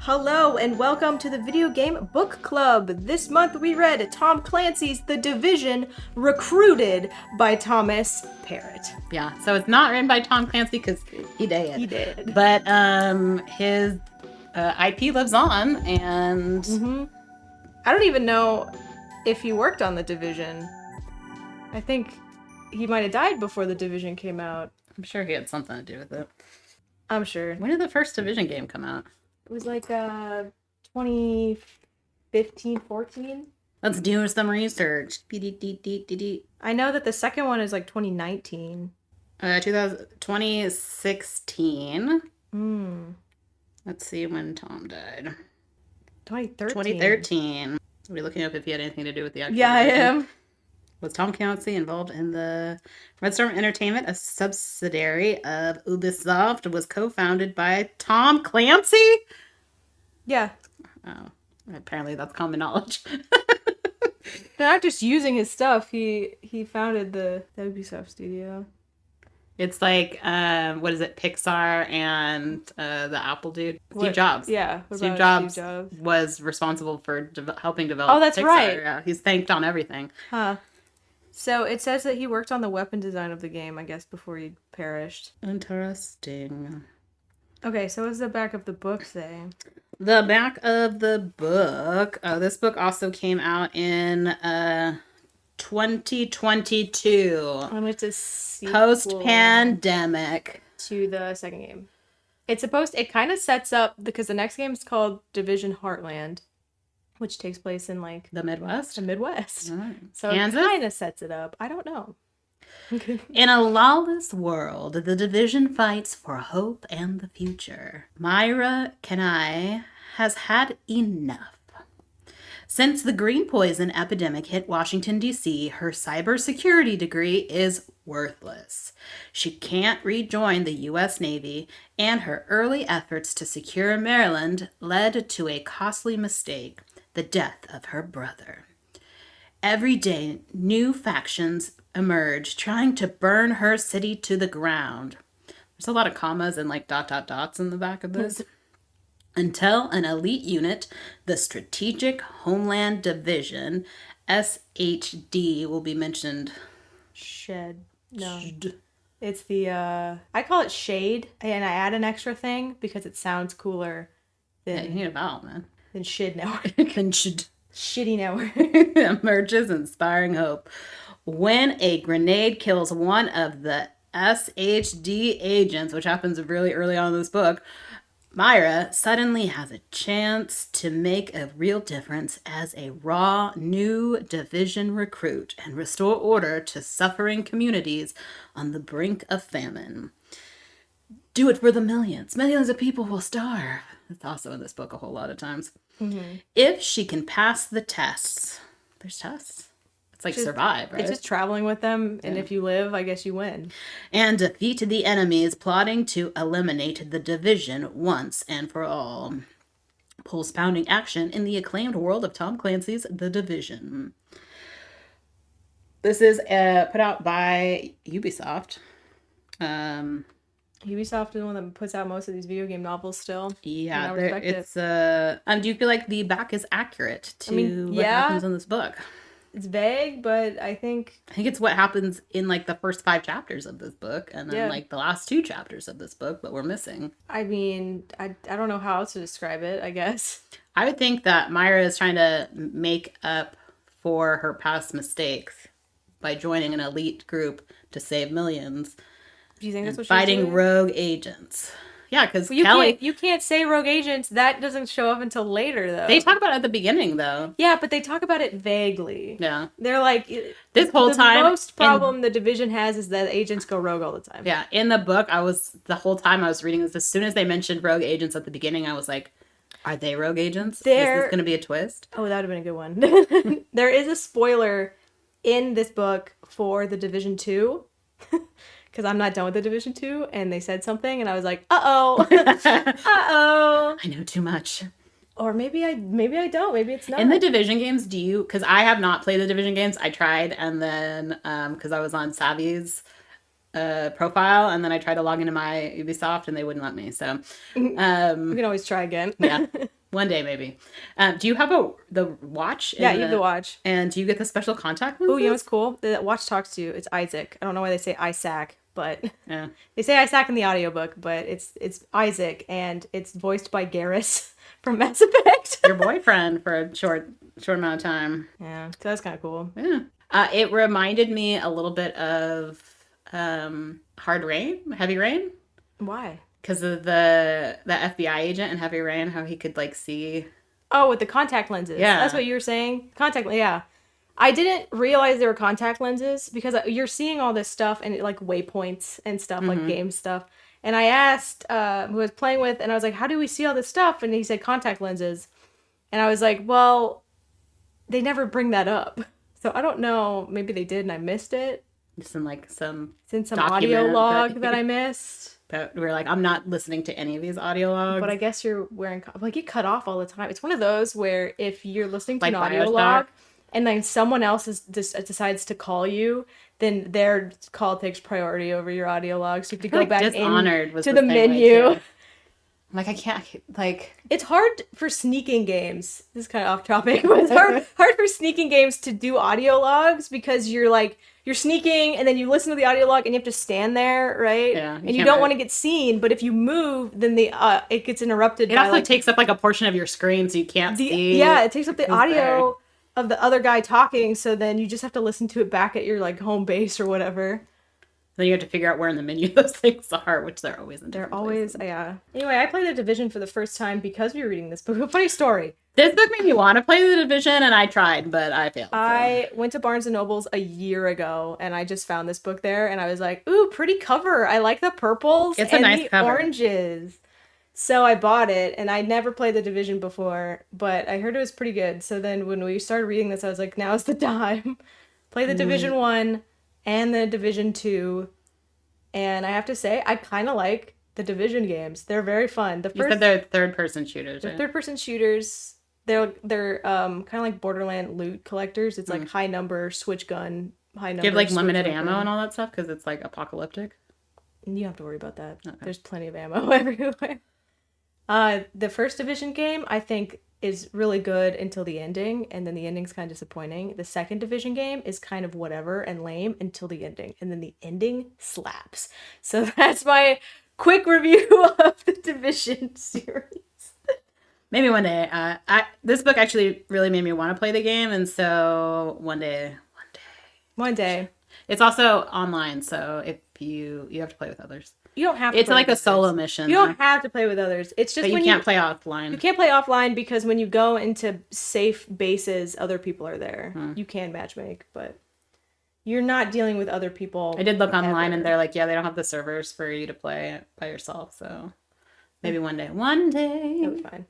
Hello and welcome to the Video Game Book Club. This month we read Tom Clancy's The Division, recruited by Thomas Parrott. Yeah, so it's not written by Tom Clancy because he did. He did. But his IP lives on, and... I don't even know if he worked on The Division. I think he might have died before The Division came out. I'm sure he had something to do with it. I'm sure. When did the first Division game come out? It was like 2015, 14. Let's do some research. I know that the second one is like 2019. 2016. Let's see when Tom died. 2013. Are we looking up if he had anything to do with the actual Yeah, I Division? am. Was Tom Clancy involved in the Red Storm Entertainment, a subsidiary of Ubisoft, was co-founded by Tom Clancy? Yeah. Oh, apparently that's common knowledge. They're not just using his stuff. He founded the Ubisoft studio. It's like, what is it, Pixar and the Apple dude? Steve Jobs. Yeah. Steve Jobs was responsible for helping develop Oh, that's Pixar. right. Yeah, he's thanked on everything. Huh. So it says that he worked on the weapon design of the game, I guess, before he perished. Interesting. Okay, so what does the back of the book say? The back of the book. Oh, this book also came out in 2022. And it's a sequel Post-pandemic. to the second game. It kind of sets up, because the next game is called Division Heartland, which takes place in like The Midwest? the Midwest. Right. So Kansas? it kind of sets it up. I don't know. In a lawless world, the Division fights for hope and the future. Maira Kanhai has had enough. Since the green poison epidemic hit Washington, D.C., her cybersecurity degree is worthless. She can't rejoin the U.S. Navy, and her early efforts to secure Maryland led to a costly mistake, the death of her brother. Every day, new factions emerge, trying to burn her city to the ground. There's a lot of commas and like ... dots in the back of this. Until an elite unit, the Strategic Homeland Division, SHD, will be mentioned. No. It's the, I call it Shade, and I add an extra thing because it sounds cooler than Man. Shid Network. Shitty Network. emerges, inspiring hope. When a grenade kills one of the SHD agents, which happens really early on in this book, Maira suddenly has a chance to make a real difference as a raw new Division recruit and restore order to suffering communities on the brink of famine. Do it for the millions. Millions of people will starve. It's also in this book a whole lot of times. If she can pass the tests, there's tests. It's like survive, right? It's just traveling with them, and if you live, I guess you win. And defeat the enemies plotting to eliminate the Division once and for all. Pulse-pounding action in the acclaimed world of Tom Clancy's The Division. This is put out by Ubisoft. Ubisoft is the one that puts out most of these video game novels still. Yeah, it's... do you feel like the back is accurate to what happens in this book? It's vague, but I think it's what happens in like the first 5 chapters of this book, and then like the last 2 chapters of this book, but we're missing. I mean, I don't know how else to describe it, I guess. I would think that Maira is trying to make up for her past mistakes by joining an elite group to save millions. Do you think that's what she's fighting doing? rogue agents? Yeah, because you can't say rogue agents. That doesn't show up until later, though. They talk about it at the beginning, though. Yeah, but they talk about it vaguely. Yeah. They're like... This whole time... The most problem the Division has is that agents go rogue all the time. Yeah, in the book, the whole time I was reading this, as soon as they mentioned rogue agents at the beginning, I was like, are they rogue agents? Is this going to be a twist? Oh, that would have been a good one. There is a spoiler in this book for the Division 2. Because I'm not done with the Division 2, and they said something, and I was like, uh-oh. Uh-oh. I know too much. Or maybe I don't. Maybe it's not. In the Division games, because I have not played the Division games. I tried, and then, because I was on Savvy's profile, and then I tried to log into my Ubisoft, and they wouldn't let me. So, We can always try again. yeah, one day maybe. Do you have the watch? Yeah, you have the watch. And do you get the special contact lenses? Oh, you know what's cool? The watch talks to you. It's Isaac. I don't know why they say Isaac, but Yeah. they say Isaac in the audiobook, but it's Isaac, and it's voiced by Garrus from Mass Effect. Your boyfriend for a short amount of time. Yeah, so that's kind of cool. Yeah. It reminded me a little bit of Heavy Rain. Why? Because of the FBI agent in Heavy Rain, how he could like see. Oh, with the contact lenses. Yeah. That's what you were saying? Yeah. I didn't realize they were contact lenses because you're seeing all this stuff and like waypoints and stuff, like game stuff. And I asked who I was playing with, and I was like, how do we see all this stuff? And he said contact lenses. And I was like, well, they never bring that up. So I don't know. Maybe they did and I missed it. Just in like some audio log that I missed. That we're like, I'm not listening to any of these audio logs. But I guess you're wearing... Like, you cut off all the time. It's one of those where if you're listening to like an audio log and then someone else decides to call you, then their call takes priority over your audio log. So you have to go back to the menu. Like, I can't, like... It's hard for sneaking games. This is kind of off topic, but it's hard for sneaking games to do audio logs because you're sneaking and then you listen to the audio log and you have to stand there, right? Yeah. And you don't want to get seen, but if you move, then it gets interrupted. It also takes up like a portion of your screen so you can't see. Yeah, it takes up the audio of the other guy talking, so then you just have to listen to it back at your like home base or whatever. Then you have to figure out where in the menu those things are, which they're always in. They're always, yeah. Anyway, I played The Division for the first time because we were reading this book. Funny story. This book made me want to play The Division, and I tried, but I failed. I went to Barnes & Noble's a year ago, and I just found this book there, and I was like, ooh, pretty cover. I like the purples and nice the cover. Oranges. So I bought it, and I never played The Division before, but I heard it was pretty good. So then when we started reading this, I was like, now's the time. Play The Division 1 and The Division 2. And I have to say, I kind of like the Division games. They're very fun. You said they're third-person shooters, right? They're third-person shooters. They're kind of like Borderland loot collectors. It's like high number switch gun, high number. Do you have like limited ammo and all that stuff because it's like apocalyptic? You don't have to worry about that. Okay. There's plenty of ammo everywhere. The first Division game, I think, is really good until the ending, and then the ending's kind of disappointing. The second Division game is kind of whatever and lame until the ending, and then the ending slaps. So that's my quick review of the Division series. Maybe one day. This book actually really made me want to play the game, and so one day. It's also online, so if you have to play with others. You don't have to. It's like a solo mission. You don't have to play with others. It's just but you can't play offline. You can't play offline because when you go into safe bases, other people are there. You can matchmake, but you're not dealing with other people. I did look online and they're like, yeah, they don't have the servers for you to play by yourself. So maybe one day. One day. That'll be fine.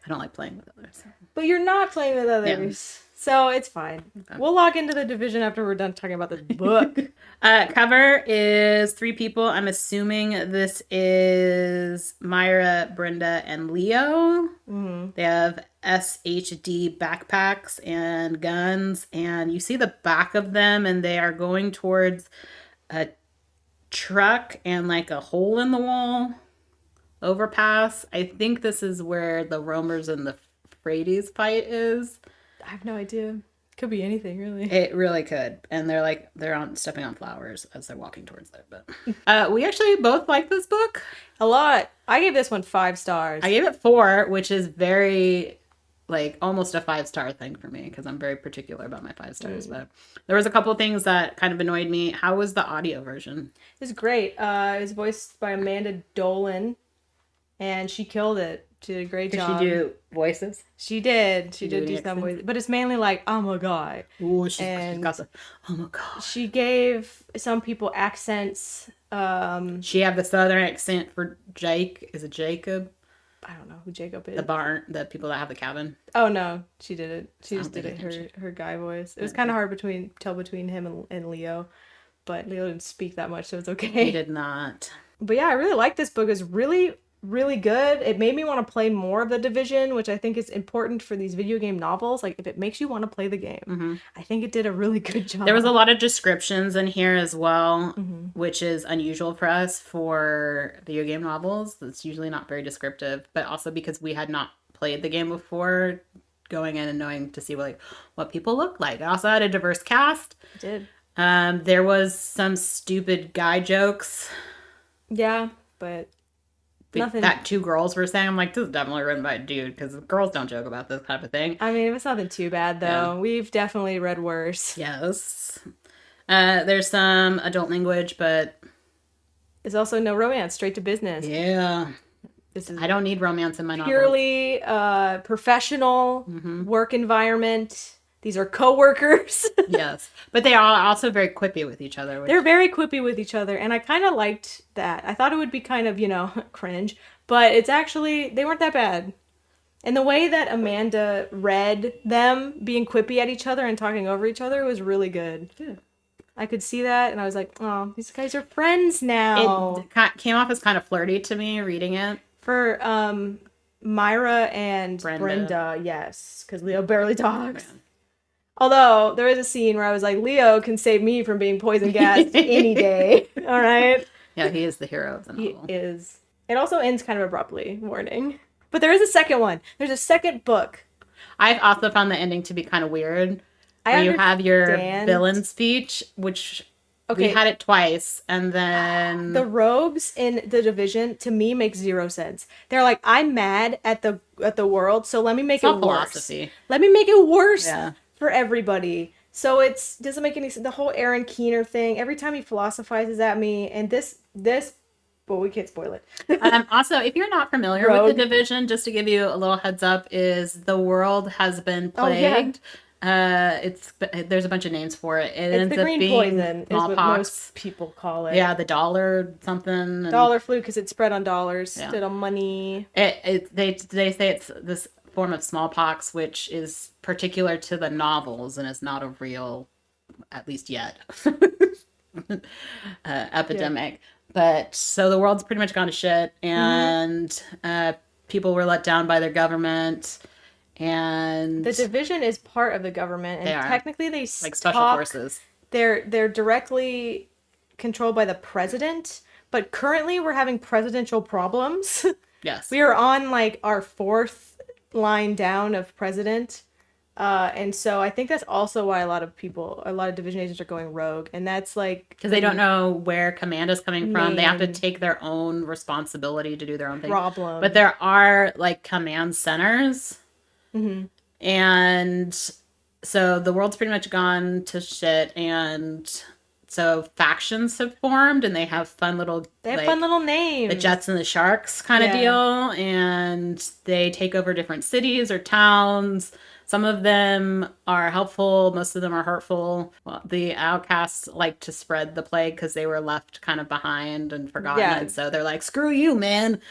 I don't like playing with others. But you're not playing with others. Yeah. So it's fine. Okay. We'll log into the Division after we're done talking about this book. Cover is 3 people. I'm assuming this is Maira, Brenda, and Leo. Mm-hmm. They have SHD backpacks and guns. And you see the back of them and they are going towards a truck and like a hole in the wall overpass. I think this is where the Roamers and the Frades fight is. I have no idea. Could be anything, really. It really could. And they're stepping on flowers as they're walking towards there. But we actually both like this book a lot. I gave this one 5 stars. I gave it 4, which is very like almost a 5-star thing for me because I'm very particular about my 5 stars. But there was a couple of things that kind of annoyed me. How was the audio version? It was great. It was voiced by Amanda Dolan, and she killed it. She did a great job. Did she do voices? She did. She did do some voices. But it's mainly like, oh my god. Ooh, she's got the, oh my god. She gave some people accents. She had the southern accent for Jake. Is it Jacob? I don't know who Jacob is. The people that have the cabin. Oh no, she did it. She just did it, her guy voice. It was kind of hard tell between him and Leo. But Leo didn't speak that much, so it's okay. He did not. But yeah, I really like this book. It's really really good. It made me want to play more of The Division, which I think is important for these video game novels. Like, if it makes you want to play the game, I think it did a really good job. There was a lot of descriptions in here as well, which is unusual for us for video game novels. It's usually not very descriptive, but also because we had not played the game before, going in and knowing to see what people look like. I also had a diverse cast. It did. There was some stupid guy jokes. Yeah, but nothing. That two girls were saying, I'm like, this is definitely written by a dude, because girls don't joke about this type of thing. I mean, it's nothing too bad, though. Yeah. We've definitely read worse. Yes. There's some adult language, but... There's also no romance, straight to business. Yeah. I don't need romance in my novel. Purely professional work environment. These are co-workers. Yes. But they are also very quippy with each other. They're very quippy with each other, and I kind of liked that. I thought it would be kind of, cringe, but it's actually, they weren't that bad. And the way that Amanda read them being quippy at each other and talking over each other was really good. Yeah. I could see that, and I was like, oh, these guys are friends now. It came off as kind of flirty to me reading it. For Maira and Brenda, yes, because Leo barely talks. Man. Although, there is a scene where I was like, Leo can save me from being poison gassed any day. All right? Yeah, he is the hero of the novel. He is. It also ends kind of abruptly, warning. But there is a second one. There's a second book. I've also found the ending to be kind of weird. Where you have your villain speech, which... Okay. We had it twice, and then... The rogues in The Division, to me, make zero sense. They're like, I'm mad at the world, so let me make it worse. Philosophy. Let me make it worse for everybody. So it doesn't make any sense. The whole Aaron Keener thing, every time he philosophizes at me, and this... Well, we can't spoil it. Also, if you're not familiar with The Division, just to give you a little heads up, is the world has been plagued. There's a bunch of names for it. It ends the green up being poison is what most people call it. Yeah, the dollar something. Dollar flu because it's spread on dollars instead of money. They say it's this form of smallpox, which is particular to the novels and is not a real, at least yet, epidemic. Yeah. But so the world's pretty much gone to shit, and people were let down by their government. And The Division is part of the government, and technically they like special forces. They're directly controlled by the president, but currently we're having presidential problems. Yes, we are on like our fourth line down of president, and so I think that's also why a lot of Division agents are going rogue, and that's like because they don't know where command is coming from. They have to take their own responsibility to do their own thing. Problem, but there are like command centers. Mm-hmm. And so the world's pretty much gone to shit, and so factions have formed, and they have fun little names, the Jets and the Sharks kind of deal, and they take over different cities or towns. Some of them are helpful, most of them are hurtful. Well, the outcasts like to spread the plague because they were left kind of behind and forgotten, and so they're like, screw you, man.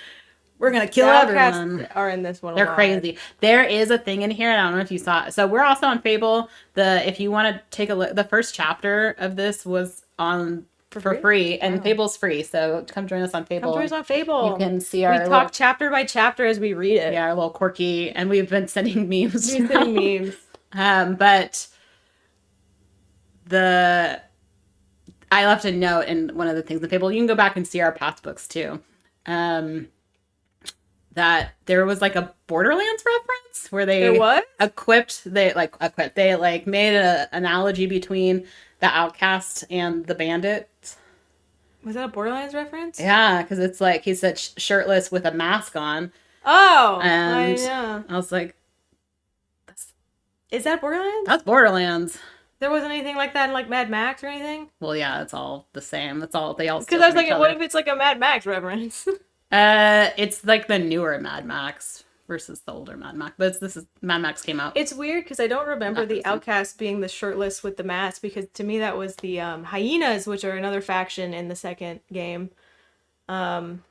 We're going to kill everyone. Are in this one. They're crazy. There is a thing in here. I don't know if you saw it. So we're also on Fable. If you want to take a look, the first chapter of this was on for free, and Fable's free. So come join us on Fable. Come join us on Fable. You can see our. We talk chapter by chapter as we read it. Yeah, our little quirky, and we've been sending memes. But I left a note in one of the things in Fable. You can go back and see our past books too. That there was like a Borderlands reference where they made an analogy between the outcast and the bandit. Was that a Borderlands reference? Yeah, because it's like he said shirtless with a mask on. Oh, and I was like, is that Borderlands? That's Borderlands. There wasn't anything like that in like Mad Max or anything? Well, yeah, it's all the same. That's all they all. Because I was like, what if it's like a Mad Max reference? It's like the newer Mad Max versus the older Mad Max. But Mad Max came out. It's weird because I don't remember the Outcast being the shirtless with the mask, because to me that was the Hyenas, which are another faction in the second game. But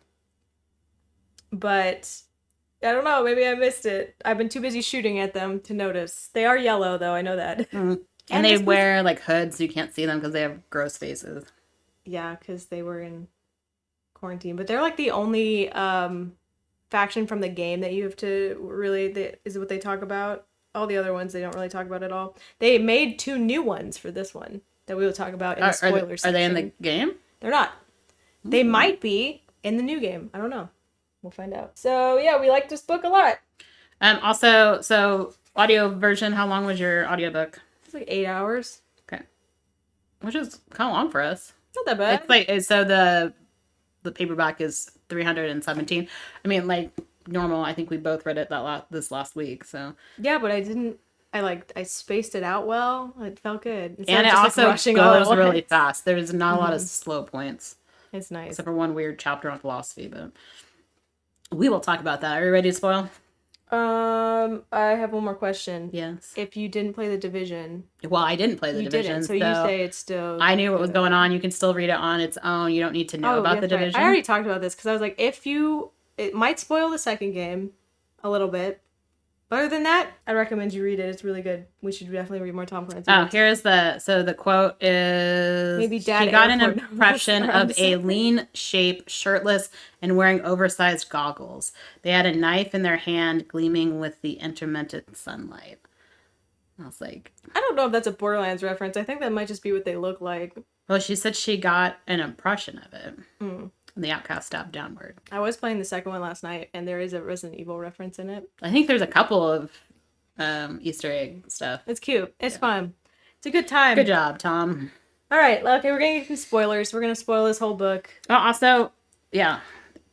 I don't know, maybe I missed it. I've been too busy shooting at them to notice. They are yellow though, I know that. Mm-hmm. And they wear like hoods so you can't see them because they have gross faces. Yeah, because they were in quarantine, but they're like the only faction from the game that you have to really, is what they talk about. All the other ones they don't really talk about at all. They made 2 new ones for this one that we will talk about in the spoilers section. Are they in the game? They're not. They might be in the new game. I don't know. We'll find out. So yeah, we like this book a lot. Also, so audio version, how long was your audiobook? It's like 8 hours. Okay. Which is kind of long for us. It's not that bad. It's like, so the paperback is 317. I mean, like, normal, I think we both read it this last week, so. Yeah, but I spaced it out well. It felt good. And it also goes really fast. There's not a lot of slow points. It's nice. Except for one weird chapter on philosophy, but we will talk about that. Are you ready to spoil? I have one more question. Yes. If you didn't play The Division. Well, I didn't play The Division. Didn't, so you say it's still. I knew what was going on. You can still read it on its own. You don't need to know about The Division. Right. I already talked about this because I was like, it might spoil the second game a little bit. But other than that, I recommend you read it. It's really good. We should definitely read more Tom Clancy. Oh, here's the quote is, maybe Dad she got an impression of a lean shape, shirtless, and wearing oversized goggles. They had a knife in their hand, gleaming with the intermittent sunlight. I was like... I don't know if that's a Borderlands reference. I think that might just be what they look like. Well, she said she got an impression of it. The outcast stabbed downward. I was playing the second one last night, and there is a Resident Evil reference in it. I think there's a couple of Easter egg stuff. It's cute. It's fun. It's a good time. Good job, Tom. All right. Okay, we're going to get some spoilers. We're going to spoil this whole book. Oh, also, yeah,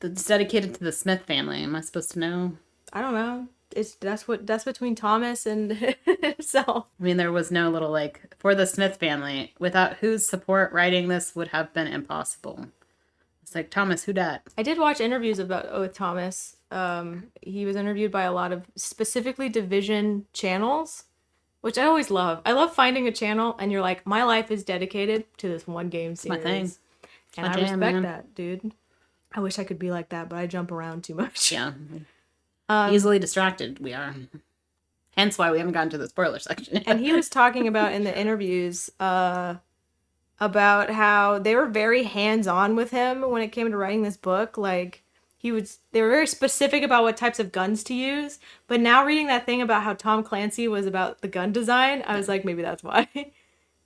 it's dedicated to the Smith family. Am I supposed to know? I don't know. That's between Thomas and himself. I mean, there was no little, like, for the Smith family, without whose support writing this would have been impossible. It's like, Thomas, who dat? I did watch interviews with Thomas. He was interviewed by a lot of specifically Division channels, which I always love. I love finding a channel and you're like, my life is dedicated to this one game series. My thing. And I respect that, dude. I wish I could be like that, but I jump around too much. Yeah. Easily distracted we are. Hence why we haven't gotten to the spoiler section. And he was talking about in the interviews, about how they were very hands-on with him when it came to writing this book. Like, they were very specific about what types of guns to use. But now reading that thing about how Tom Clancy was about the gun design, I was like, maybe that's why.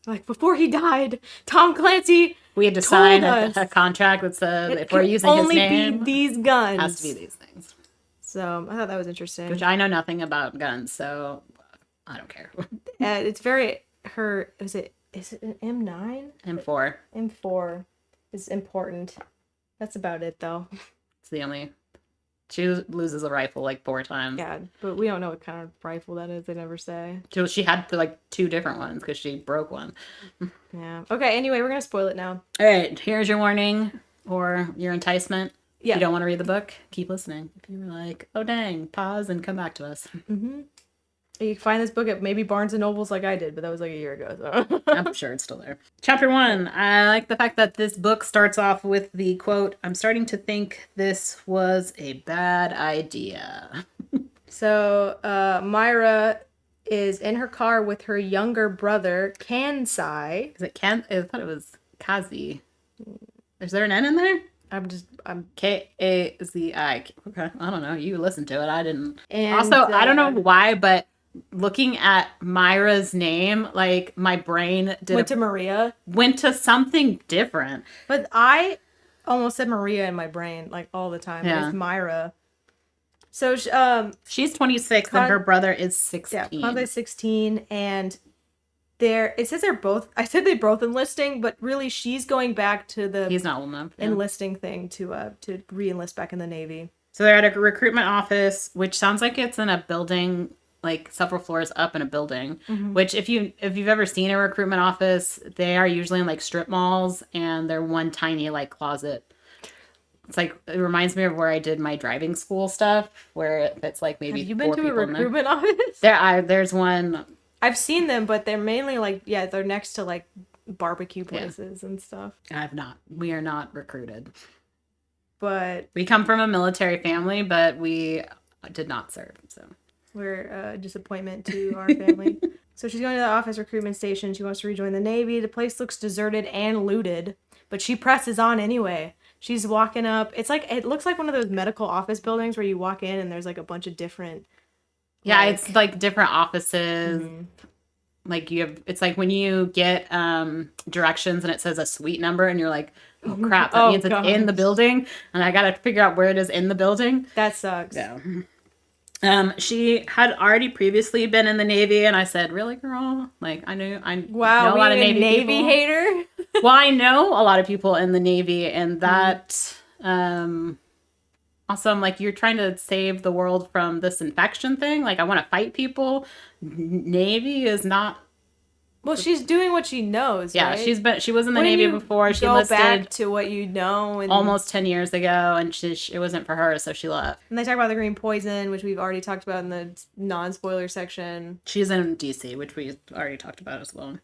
Like, before he died, Tom Clancy we had to sign a contract that said if we're using his name, be these guns. It has to be these things. So I thought that was interesting. Which I know nothing about guns, so I don't care. It's very is it an M9? M4. M4 is important. That's about it, though. It's the only... She loses a rifle like 4 times. Yeah, but we don't know what kind of rifle that is. They never say. She had like 2 different ones because she broke one. Yeah. Okay, anyway, we're going to spoil it now. All right, here's your warning or your enticement. Yeah. If you don't want to read the book, keep listening. If you're like, oh dang, pause and come back to us. Mm-hmm. You can find this book at maybe Barnes & Nobles like I did, but that was like a year ago. So. I'm sure it's still there. Chapter 1. I like the fact that this book starts off with the quote, I'm starting to think this was a bad idea. So Maira is in her car with her younger brother, Kansai. Is it I thought it was Kazi. Is there an N in there? I'm Kazi. Okay, I don't know. You listened to it. I didn't. And, also, I don't know why, but looking at Myra's name, like my brain went to Maria. Went to something different. But I almost said Maria in my brain like all the time. Yeah. It's Maira. So she's 26 and her brother is 16. Yeah, Kanhai's 16 and it says I said they both enlisting, but really she's going back to the he's not old enough, enlisting thing to re-enlist back in the Navy. So they're at a recruitment office, which sounds like it's in a building, like several floors up in a building. Mm-hmm. Which if you've ever seen a recruitment office, they are usually in like strip malls and they're one tiny like closet. It's like, it reminds me of where I did my driving school stuff, where it's like maybe. Have you been to a recruitment office? There's one. I've seen them, but they're mainly like, they're next to like barbecue places and stuff. I've not. We are not recruited. But we come from a military family, but we did not serve. So we're a disappointment to our family. So she's going to the office recruitment station. She wants to rejoin the Navy. The place looks deserted and looted, but she presses on anyway. She's walking up. It looks like one of those medical office buildings where you walk in and there's like a bunch of different. Yeah, it's like different offices. Mm-hmm. Like it's like when you get directions and it says a suite number and you're like, oh crap, that means it's in the building and I gotta figure out where it is in the building. That sucks. Yeah. She had already previously been in the Navy, and I said, "Really, girl? Like, I know a lot of Navy people. Hater." Well, I know a lot of people in the Navy, and that also, I'm like, you're trying to save the world from this infection thing. Like, I want to fight people. Navy is not. Well, she's doing what she knows. Yeah, right? she was in the Navy before. She enlisted back to what you know, and almost 10 years ago, and it wasn't for her, so she left. And they talk about the green poison, which we've already talked about in the non-spoiler section. She's in DC, which we already talked about as well.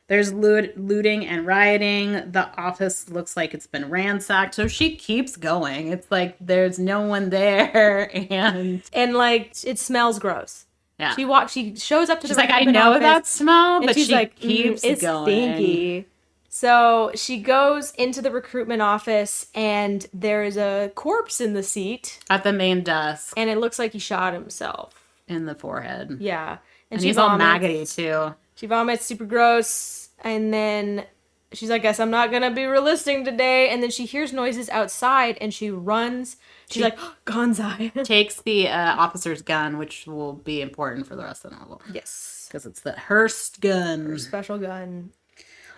There's looting and rioting. The office looks like it's been ransacked, so she keeps going. It's like there's no one there, and like it smells gross. Yeah. She shows up to she's the like, I know office, that smell, but she's she like, keeps it's going. Stinky. So she goes into the recruitment office, and there is a corpse in the seat At the main desk. And it looks like he shot himself. In the forehead. Yeah. And he's all maggoty, too. She vomits, super gross. And then she's like, guess I'm not going to be relisting today. And then she hears noises outside, and she runs. She's like, oh, Gonzai. Takes the officer's gun, which will be important for the rest of the novel. Yes. Because it's the Hearst gun. Her special gun.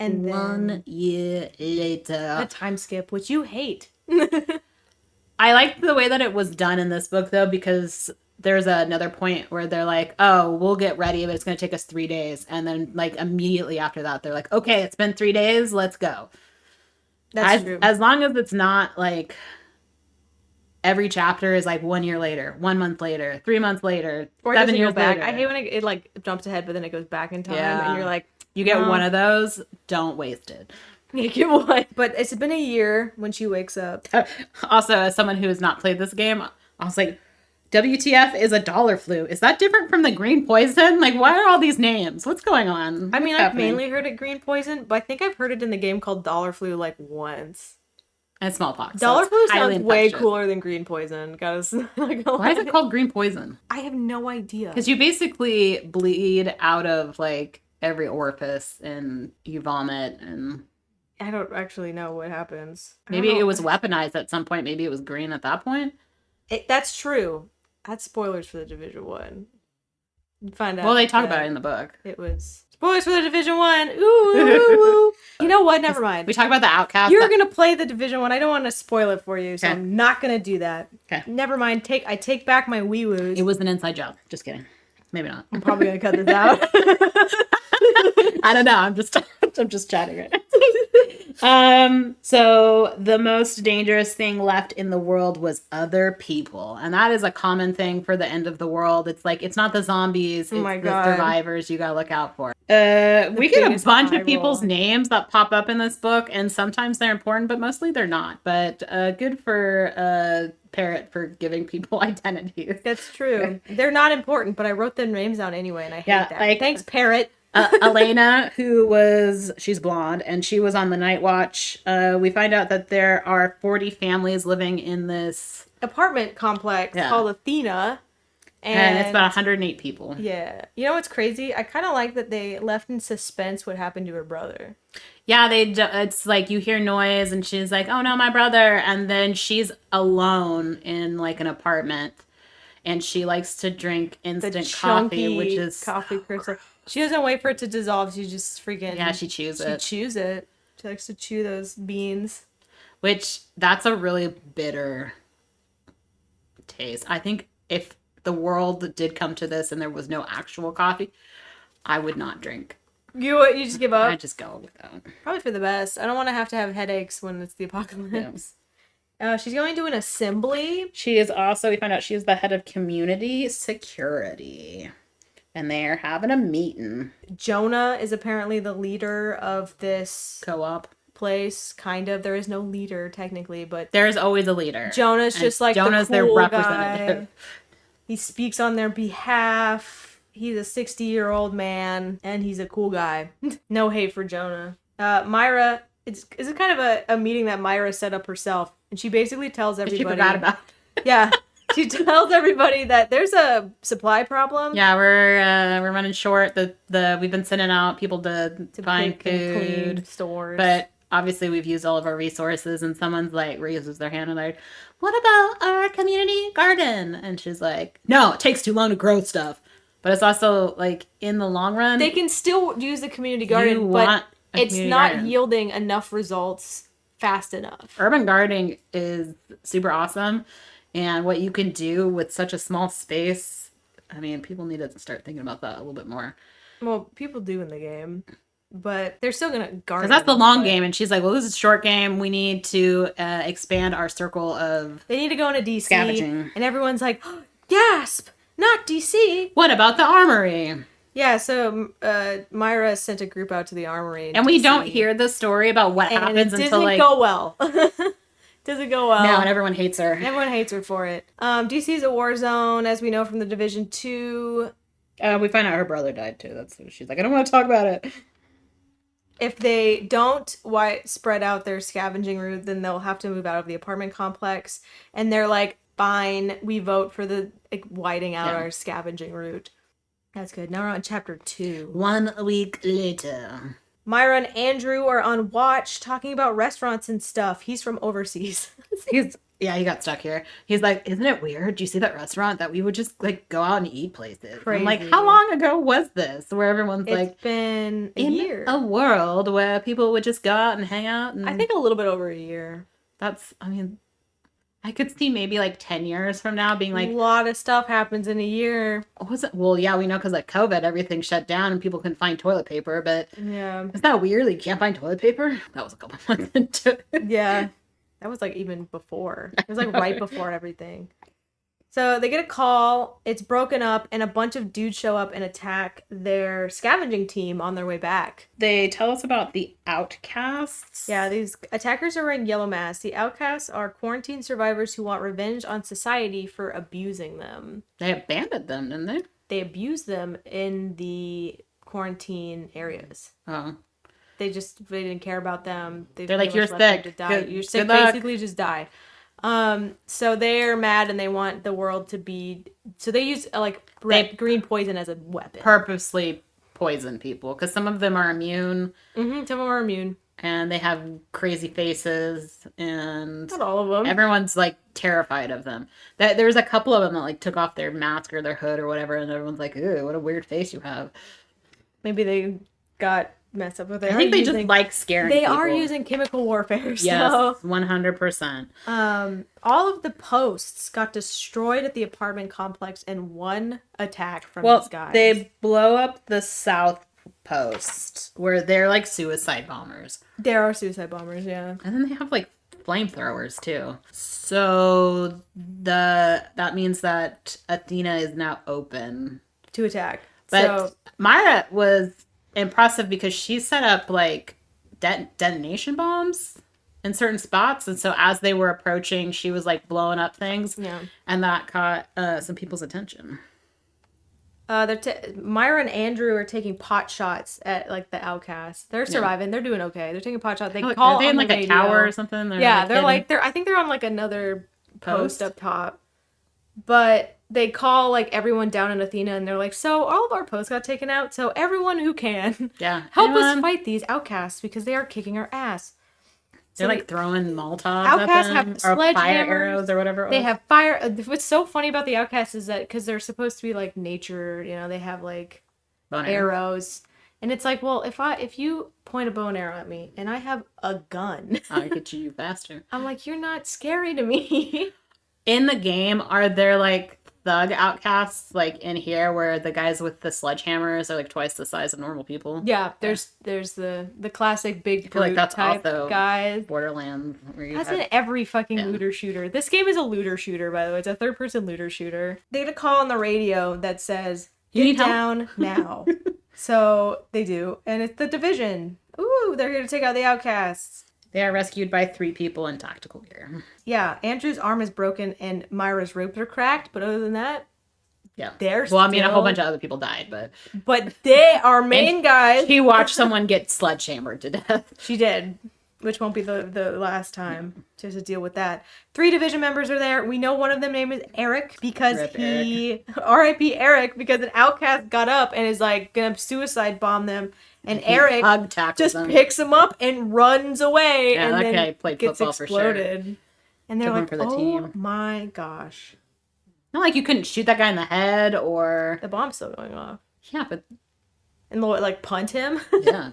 And then 1 year later. a time skip, which you hate. I like the way that it was done in this book, though, because there's another point where they're like, oh, we'll get ready, but it's going to take us 3 days. And then, like, immediately after that, they're like, okay, it's been 3 days. Let's go. That's true. As long as it's not, like, every chapter is, like, 1 year later, 1 month later, 3 months later, or 7 years back. later. I hate when it, like, jumps ahead, but then it goes back in time. Yeah. And you're like... You get one of those, don't waste it. You get one. But it's been a year when she wakes up. Also, as someone who has not played this game, I was like, WTF is a dollar flu. Is that different from the green poison? Like, why are all these names? What's going on? I mean, I've mainly heard it green poison, but I think I've heard it in the game called dollar flu, like, once. And smallpox. Dollar flu sounds way infectious. cooler than green poison. Why is it called green poison? I have no idea. Because you basically bleed out of, like, every orifice and you vomit and... I don't actually know what happens. Maybe it was weaponized at some point. Maybe it was green at that point. That's true. That's spoilers for the Division 1. Find out. Well, they talk about it in the book. It was spoilers for the Division 1. Ooh. You know what? Never mind. We talk about the outcast. You're going to play the Division 1. I don't want to spoil it for you, so I'm not going to do that. Okay. Never mind. I take back my wee-woos. It was an inside job. Just kidding. Maybe not. I'm probably going to cut this out. I don't know. I'm just chatting right now. So the most dangerous thing left in the world was other people. And that is a common thing for the end of the world. It's like, it's not the zombies, it's the survivors you gotta look out for. We get a bunch of people's names that pop up in this book, and sometimes they're important, but mostly they're not. But good for Parrot for giving people identities. That's true. They're not important, but I wrote their names down anyway, and I hate that. Like, thanks, Parrot. Elena, she's blonde, and she was on the night watch. We find out that there are 40 families living in this apartment complex called Athena. And it's about 108 people. Yeah. You know what's crazy? I kind of like that they left in suspense what happened to her brother. Yeah, it's like you hear noise and she's like, oh no, my brother. And then she's alone in like an apartment. And she likes to drink instant coffee, which is coffee crystal. She doesn't wait for it to dissolve. She just freaking... Yeah, she chews it. She chews it. She likes to chew those beans. Which, that's a really bitter taste. I think if the world did come to this and there was no actual coffee, I would not drink. You just give up? I'd just go without. Probably for the best. I don't want to have headaches when it's the apocalypse. Yeah. She's going to an assembly. She is also, we find out, she is the head of community security. And they're having a meeting. Jonah is apparently the leader of this co-op place, kind of. There is no leader technically, but there's always a leader. Jonah's just like Jonah's the cool their representative. Guy. He speaks on their behalf. He's a 60-year-old man, and he's a cool guy. No hate for Jonah. Maira, is it kind of a meeting that Maira set up herself. And she basically tells everybody... She forgot about it. Yeah. She tells everybody that there's a supply problem. Yeah, we're running short. We've been sending out people to find pick and food, clean stores. but obviously we've used all of our resources. And someone's like raises their hand and like, "What about our community garden?" And she's like, "No, it takes too long to grow stuff." But it's also like in the long run, they can still use the community garden, but it's not yielding enough results fast enough. Urban gardening is super awesome. And what you can do with such a small space, I mean, people need to start thinking about that a little bit more. Well, people do in the game, but they're still going to garden. Because that's the long game. And she's like, well, this is a short game. We need to expand our circle of They need to go into DC. Scavenging. And everyone's like, oh, gasp, not DC. What about the armory? Yeah, so Maira sent a group out to the armory. And we don't hear the story about what happens until like... it doesn't go well. Doesn't go well. No, and everyone hates her. Everyone hates her for it. DC is a war zone, as we know from the Division 2. We find out her brother died, too. That's what she's like, I don't want to talk about it. If they don't spread out their scavenging route, then they'll have to move out of the apartment complex. And they're like, fine, we vote for the whiting out our scavenging route. That's good. Now we're on chapter 2. 1 week later. Maira and Andrew are on watch talking about restaurants and stuff. He's from overseas. He got stuck here. He's like, isn't it weird? Do you see that restaurant that we would just like go out and eat places? I'm like, how long ago was this? Where everyone's it's been a year. A world where people would just go out and hang out. And I think a little bit over a year. I could see maybe like 10 years from now being like... A lot of stuff happens in a year. Was it? Well, yeah, we know because like COVID, everything shut down and people couldn't find toilet paper, but... Yeah. Isn't that weird? Like, you can't find toilet paper? That was a couple months into it. Yeah. That was like even before. It was like right before everything. So they get a call, it's broken up, and a bunch of dudes show up and attack their scavenging team on their way back. They tell us about the outcasts. Yeah, these attackers are wearing yellow masks. The outcasts are quarantine survivors who want revenge on society for abusing them. They abandoned them, didn't they? They abused them in the quarantine areas. Oh. They didn't care about them. They're like, you're sick. You're sick, basically just die. So they're mad and they want the world to be... So they use green poison as a weapon. Purposely poison people because some of them are immune. Mm-hmm, some of them are immune. And they have crazy faces and... Not all of them. Everyone's like terrified of them. There's a couple of them that like took off their mask or their hood or whatever and everyone's like, ew, what a weird face you have. Maybe they got... messed up with it. I think they just like scaring people. They are using chemical warfare. So. Yes, 100%. All of the posts got destroyed at the apartment complex in one attack from these guys. They blow up the south post where they're like suicide bombers. There are suicide bombers, yeah. And then they have like flamethrowers too. So that means that Athena is now open to attack. But Maira was impressive because she set up like detonation bombs in certain spots, and so as they were approaching she was like blowing up things, and that caught some people's attention. Maira and Andrew are taking pot shots at like the outcasts. They're surviving. They're doing okay. They're taking pot shots. They call are they in like a tower or something? I think they're on like another post up top, but they call like everyone down in Athena and they're like, so all of our posts got taken out, so everyone who can help us fight these outcasts because they are kicking our ass. They're like throwing Molotovs outcasts at them, or fire arrows or whatever. They have fire. What's so funny about the outcasts is that because they're supposed to be like nature, they have like arrows, and it's like, well, if you point a bow and arrow at me and I have a gun, I'll get you faster. I'm like, you're not scary to me. In the game, are there like thug outcasts like in here where the guys with the sledgehammers are like twice the size of normal people? Yeah, there's the classic big I feel like that's type also guys. Borderlands. That's in every fucking looter shooter. This game is a looter shooter, by the way. It's a third-person looter shooter. They get a call on the radio that says, "Get down now." So they do, and it's the Division. Ooh, they're here to take out the outcasts. They are rescued by 3 people in tactical gear. Yeah, Andrew's arm is broken and Myra's ribs are cracked, but other than that, a whole bunch of other people died, but they are main guys. He watched someone get sledgehammered to death. She did. which won't be the last time to deal with that. 3 division members are there. We know one of them name is Eric because R.I.P. Eric, because an outcast got up and is like gonna suicide bomb them, and Eric just picks him up and runs away, and then guy played gets exploded. Sure. And they're like, "Oh my gosh!" Not like you couldn't shoot that guy in the head, or the bomb's still going off. Yeah, but and like punt him. Yeah.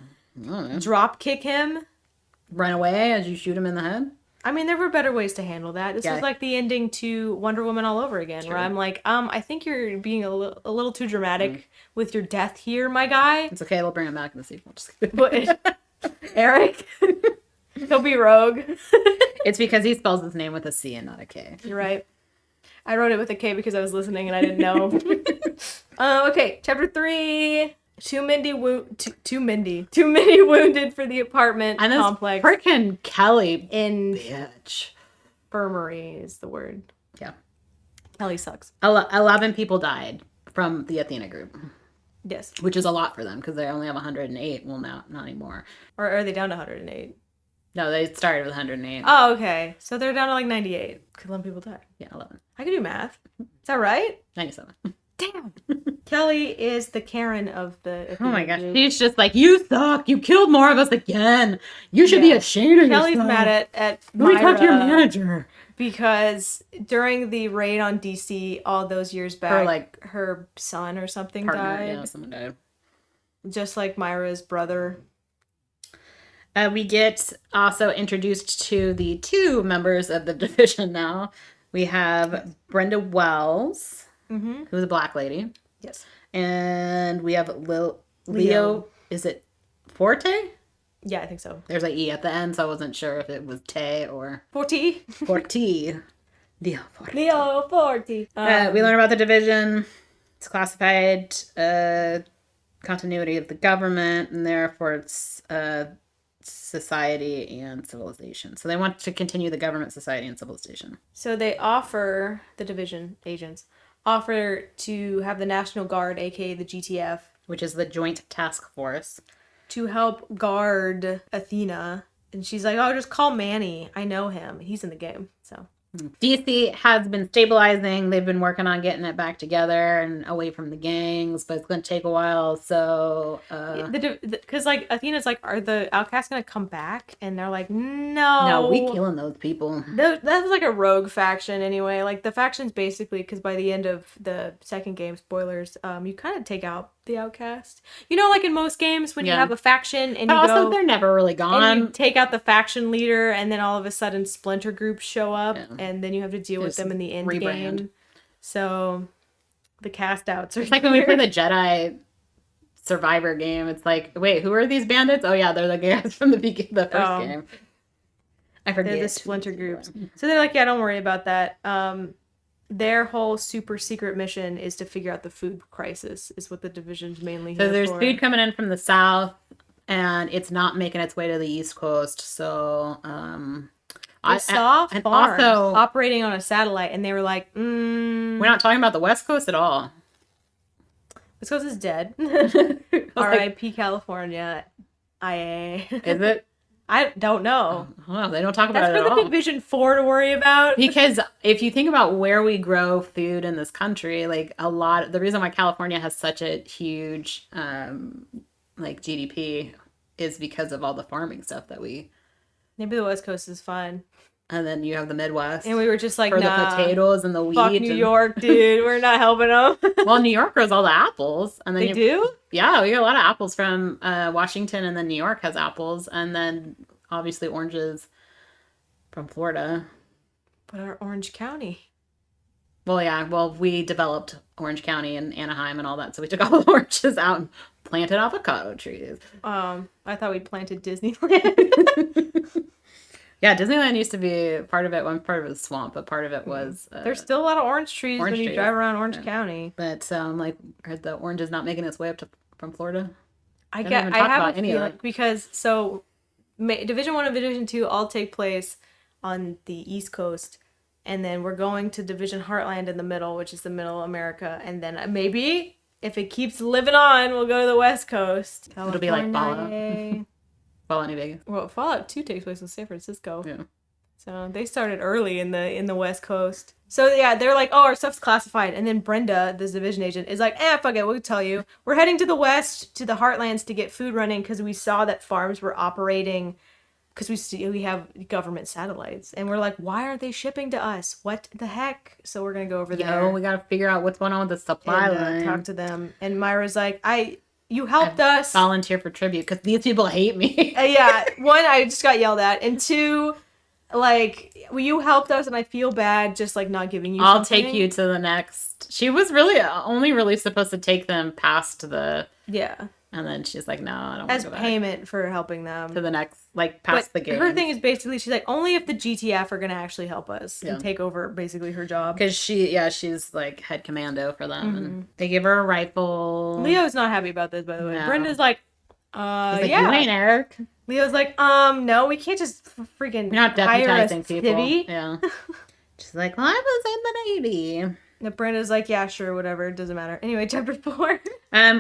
Drop kick him. Run away as you shoot him in the head. I mean, there were better ways to handle that. This is like the ending to Wonder Woman all over again, where I'm like, I think you're being a little too dramatic with your death here, my guy. It's okay, we'll bring him back in the sequel. Eric? He'll be rogue. It's because he spells his name with a C and not a K. You're right. I wrote it with a K because I was listening and I didn't know. Okay, chapter 3. Too many wounded for the apartment and complex. Frickin' Kelly in bitch. Infirmary is the word. Yeah. Kelly sucks. 11 people died from the Athena group. Yes. Which is a lot for them because they only have 108. Well, now not anymore. Or are they down to 108? No, they started with 108. Oh, okay. So they're down to like 98 because 11 people died. Yeah, 11. I can do math. Is that right? 97. Damn. Kelly is the Karen of the... Oh my gosh. Group. She's just like, you suck. You killed more of us again. You should be ashamed of yourself. Kelly's mad at Maira. Let me talk to your manager. Because during the raid on DC all those years back, her son or something died. Yeah, someone died. Just like Myra's brother. We get also introduced to the 2 members of the division now. We have Brenda Wells. Mm-hmm. Who's a black lady. Yes. And we have Leo. Is it Forte? Yeah, I think so. There's an E at the end, so I wasn't sure if it was Te or... Forte. Leo Forte. Leo Forte. We learn about the division. It's classified continuity of the government, and therefore it's society and civilization. So they want to continue the government, society, and civilization. So they offer, the division agents, offer to have the National Guard, aka the GTF, which is the Joint Task Force, to help guard Athena. And she's like, oh, just call Manny. I know him. He's in the game. So DC has been stabilizing. They've been working on getting it back together and away from the gangs, but it's going to take a while. So, because like Athena's like, are the outcasts going to come back? And they're like, no, we killing those people. That was like a rogue faction anyway. Like the faction's basically, because by the end of the second game, spoilers, you kind of take out the outcast. You know, like in most games when you have a faction and they're never really gone. And you take out the faction leader, and then all of a sudden splinter groups show up. Yeah. And then you have to deal with them in the end game. So the cast outs are... It's like when we play the Jedi Survivor game. It's like, wait, who are these bandits? Oh yeah, they're the guys from the first game. I forget. They're the splinter groups. So they're like, yeah, don't worry about that. Their whole super secret mission is to figure out the food crisis, is what the division's mainly here for. So there's food coming in from the south, and it's not making its way to the East Coast. So I saw farms operating on a satellite, and they were like, We're not talking about the West Coast at all. West Coast is dead. R.I.P. California. IA. Is it? I don't know. Oh, they don't talk about it at all. That's for the Division 4 to worry about. Because if you think about where we grow food in this country, like the reason why California has such a huge like GDP is because of all the farming stuff that we... Maybe the West Coast is fine. And then you have the Midwest. And we were just like, for the potatoes and the wheat. Fuck New York, dude. We're not helping them. Well, New York grows all the apples. And then they do? Yeah, we get a lot of apples from Washington, and then New York has apples. And then, obviously, oranges from Florida. But our Orange County. Well, yeah. Well, we developed Orange County and Anaheim and all that. So we took all the oranges out and planted avocado trees. I thought we planted Disneyland. Yeah, Disneyland used to be part of it. One part of it was swamp, but part of it was... There's still a lot of orange trees when you drive around Orange County. But, like, are the oranges not making its way up from Florida? I have a feeling, because, so, Division 1 and Division 2 all take place on the East Coast, and then we're going to Division Heartland in the middle, which is the middle of America, and then maybe, if it keeps living on, we'll go to the West Coast. It'll be like Bala. Fallout New Vegas. Well, Fallout 2 takes place in San Francisco. Yeah. So they started early in the West Coast. So yeah, they're like, oh, our stuff's classified. And then Brenda, this division agent, is like, fuck it, we'll tell you. We're heading to the West, to the Heartlands to get food running because we saw that farms were operating because we have government satellites. And we're like, why aren't they shipping to us? What the heck? So we're going to go over there. We got to figure out what's going on with the supply line. Talk to them. And Myra's like, you helped us. Volunteer for tribute because these people hate me. Yeah. One, I just got yelled at. And two, like, you helped us and I feel bad just like not giving you I'll something. take you to the next. She was really only really supposed to take them past the. Yeah. And then she's like, no, I don't want as to go payment for helping them. To the next, like, past the game. Her thing is basically, she's like, only if the GTF are going to actually help us and take over basically her job. Because she's like head commando for them. And they give her a rifle. Leo's not happy about this, by the way. No. Brenda's like, You ain't Eric. Leo's like, no, we can't just freaking You're not deputizing people. Civvy. Yeah. She's like, well, I was in the Navy. And Brenda's like, yeah, sure, whatever, it doesn't matter. Anyway, chapter 4.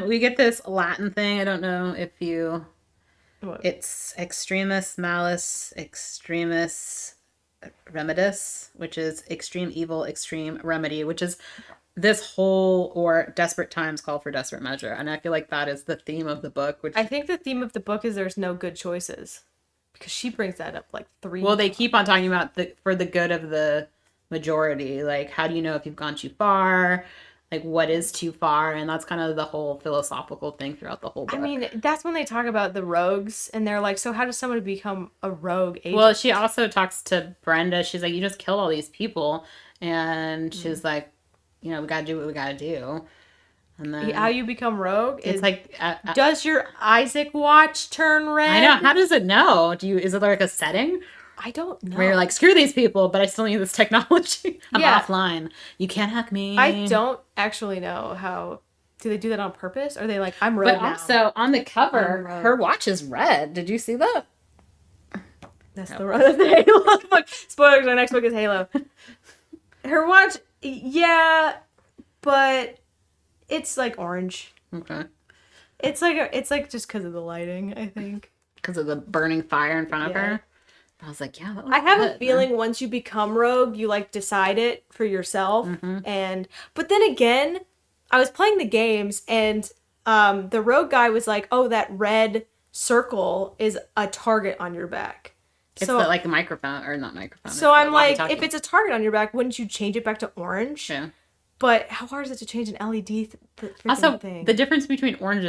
We get this Latin thing. I don't know if you... What? It's extremis malice extremis remedis, which is extreme evil, extreme remedy, which is this whole, or desperate times call for desperate measure. And I feel like that is the theme of the book. Which I think the theme of the book is there's no good choices. Because she brings that up like 3 Well, they keep on talking about for the good of the majority. Like, how do you know if you've gone too far? Like, what is too far? And that's kind of the whole philosophical thing throughout the whole book. I mean, that's when they talk about the rogues, and they're like, so how does someone become a rogue agent? Well, she also talks to Brenda. She's like, you just killed all these people. And she's like, we got to do what we got to do. And then how you become rogue it's is like, does your Isaac watch turn red? I know. How does it know? Is it like a setting? I don't know. Where you're like, screw these people, but I still need this technology. I'm Yeah. offline. You can't hack me. I don't actually know how. Do they do that on purpose? Or are they like, I'm rogue But now? also, on the cover, I'm rogue. her watch is red. Did you see that? That's the Halo book. Spoilers, our next book is Halo. Her watch, yeah, but it's like orange. Okay. It's like just because of the lighting, I think. Because of the burning fire in front of Yeah. her. I was like, yeah, that was I have good, a feeling once you become rogue, you like decide it for yourself. But then again, I was playing the games and the rogue guy was like, oh, that red circle is a target on your back. It's like a microphone, or not microphone. So I'm like, if it's a target on your back, wouldn't you change it back to orange? Yeah. But how hard is it to change an LED Also, thing? the difference between orange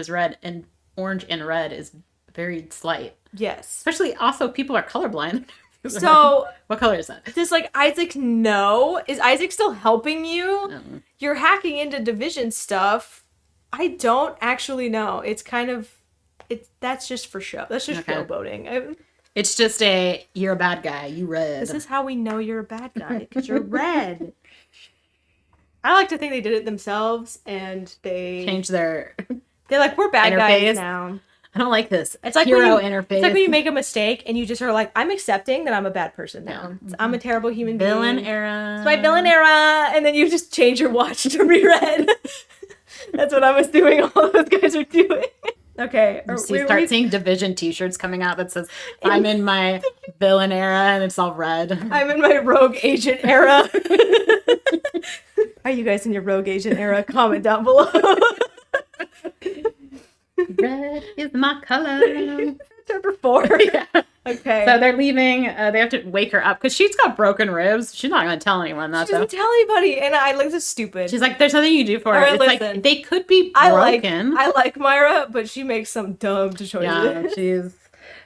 and red is very slight. Yes. Especially, also, people are colorblind. So what color is that? does like Isaac know? Is Isaac still helping you? No. You're hacking into Division stuff. I don't actually know. It's kind of that's just for show. That's just showboating. It's just you're a bad guy. You red. This is how we know you're a bad guy, because you're red. I like to think they did it themselves, and they changed their. They're like, we're bad interface. guys now. I don't like this. It's like hero when interface. It's like when you make a mistake and you just are like, I'm accepting that I'm a bad person now. I'm a terrible human being. Villain era. It's my villain era, and then you just change your watch to be red. That's what I was doing. All those guys are doing. Okay. You start seeing Division T-shirts coming out that says, "I'm in my villain era," and it's all red. I'm in my rogue agent era. Are you guys in your rogue agent era? Comment down below. Red is my color. Chapter 4. Yeah. Okay. So they're leaving. They have to wake her up because she's got broken ribs. She's not going to tell anyone that. She doesn't tell anybody, and I like this is stupid. She's like, "There's nothing you can do for her." All right, It's listen. like they could be broken. I like Maira, but she makes some dumb choices. Yeah,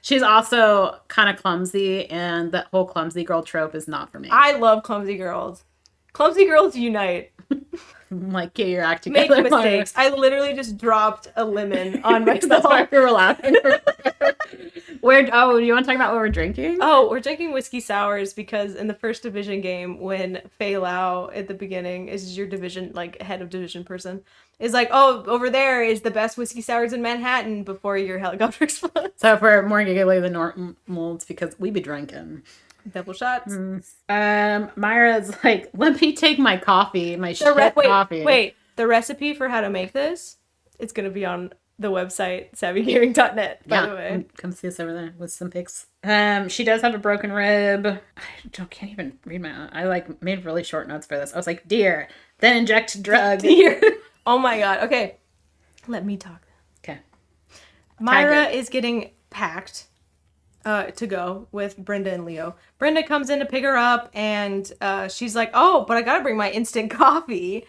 she's also kind of clumsy, and that whole clumsy girl trope is not for me. I love clumsy girls. Clumsy girls unite. I'm like, get your act Make together. mistakes. I literally just dropped a lemon on myself. That's why we were laughing. Do you want to talk about what we're drinking? Oh, we're drinking whiskey sours because in the first Division game, when Fei Lao at the beginning is your Division, like head of Division person, is like, oh, over there is the best whiskey sours in Manhattan before your helicopter explodes. So if we're more giggly than normal, it's because we be drinking. Double shots. Myra's like, let me take my coffee, coffee. Wait, the recipe for how to make this, it's going to be on the website savvygaming.net, by the way. Come see us over there with some pics. She does have a broken rib. Can't even read I like made really short notes for this. I was like, deer, then inject drug. Deer. Oh my god. Okay. Let me talk. Okay. Maira is getting packed to go with Brenda and Leo. Brenda comes in to pick her up, and she's like, oh, but I gotta bring my instant coffee.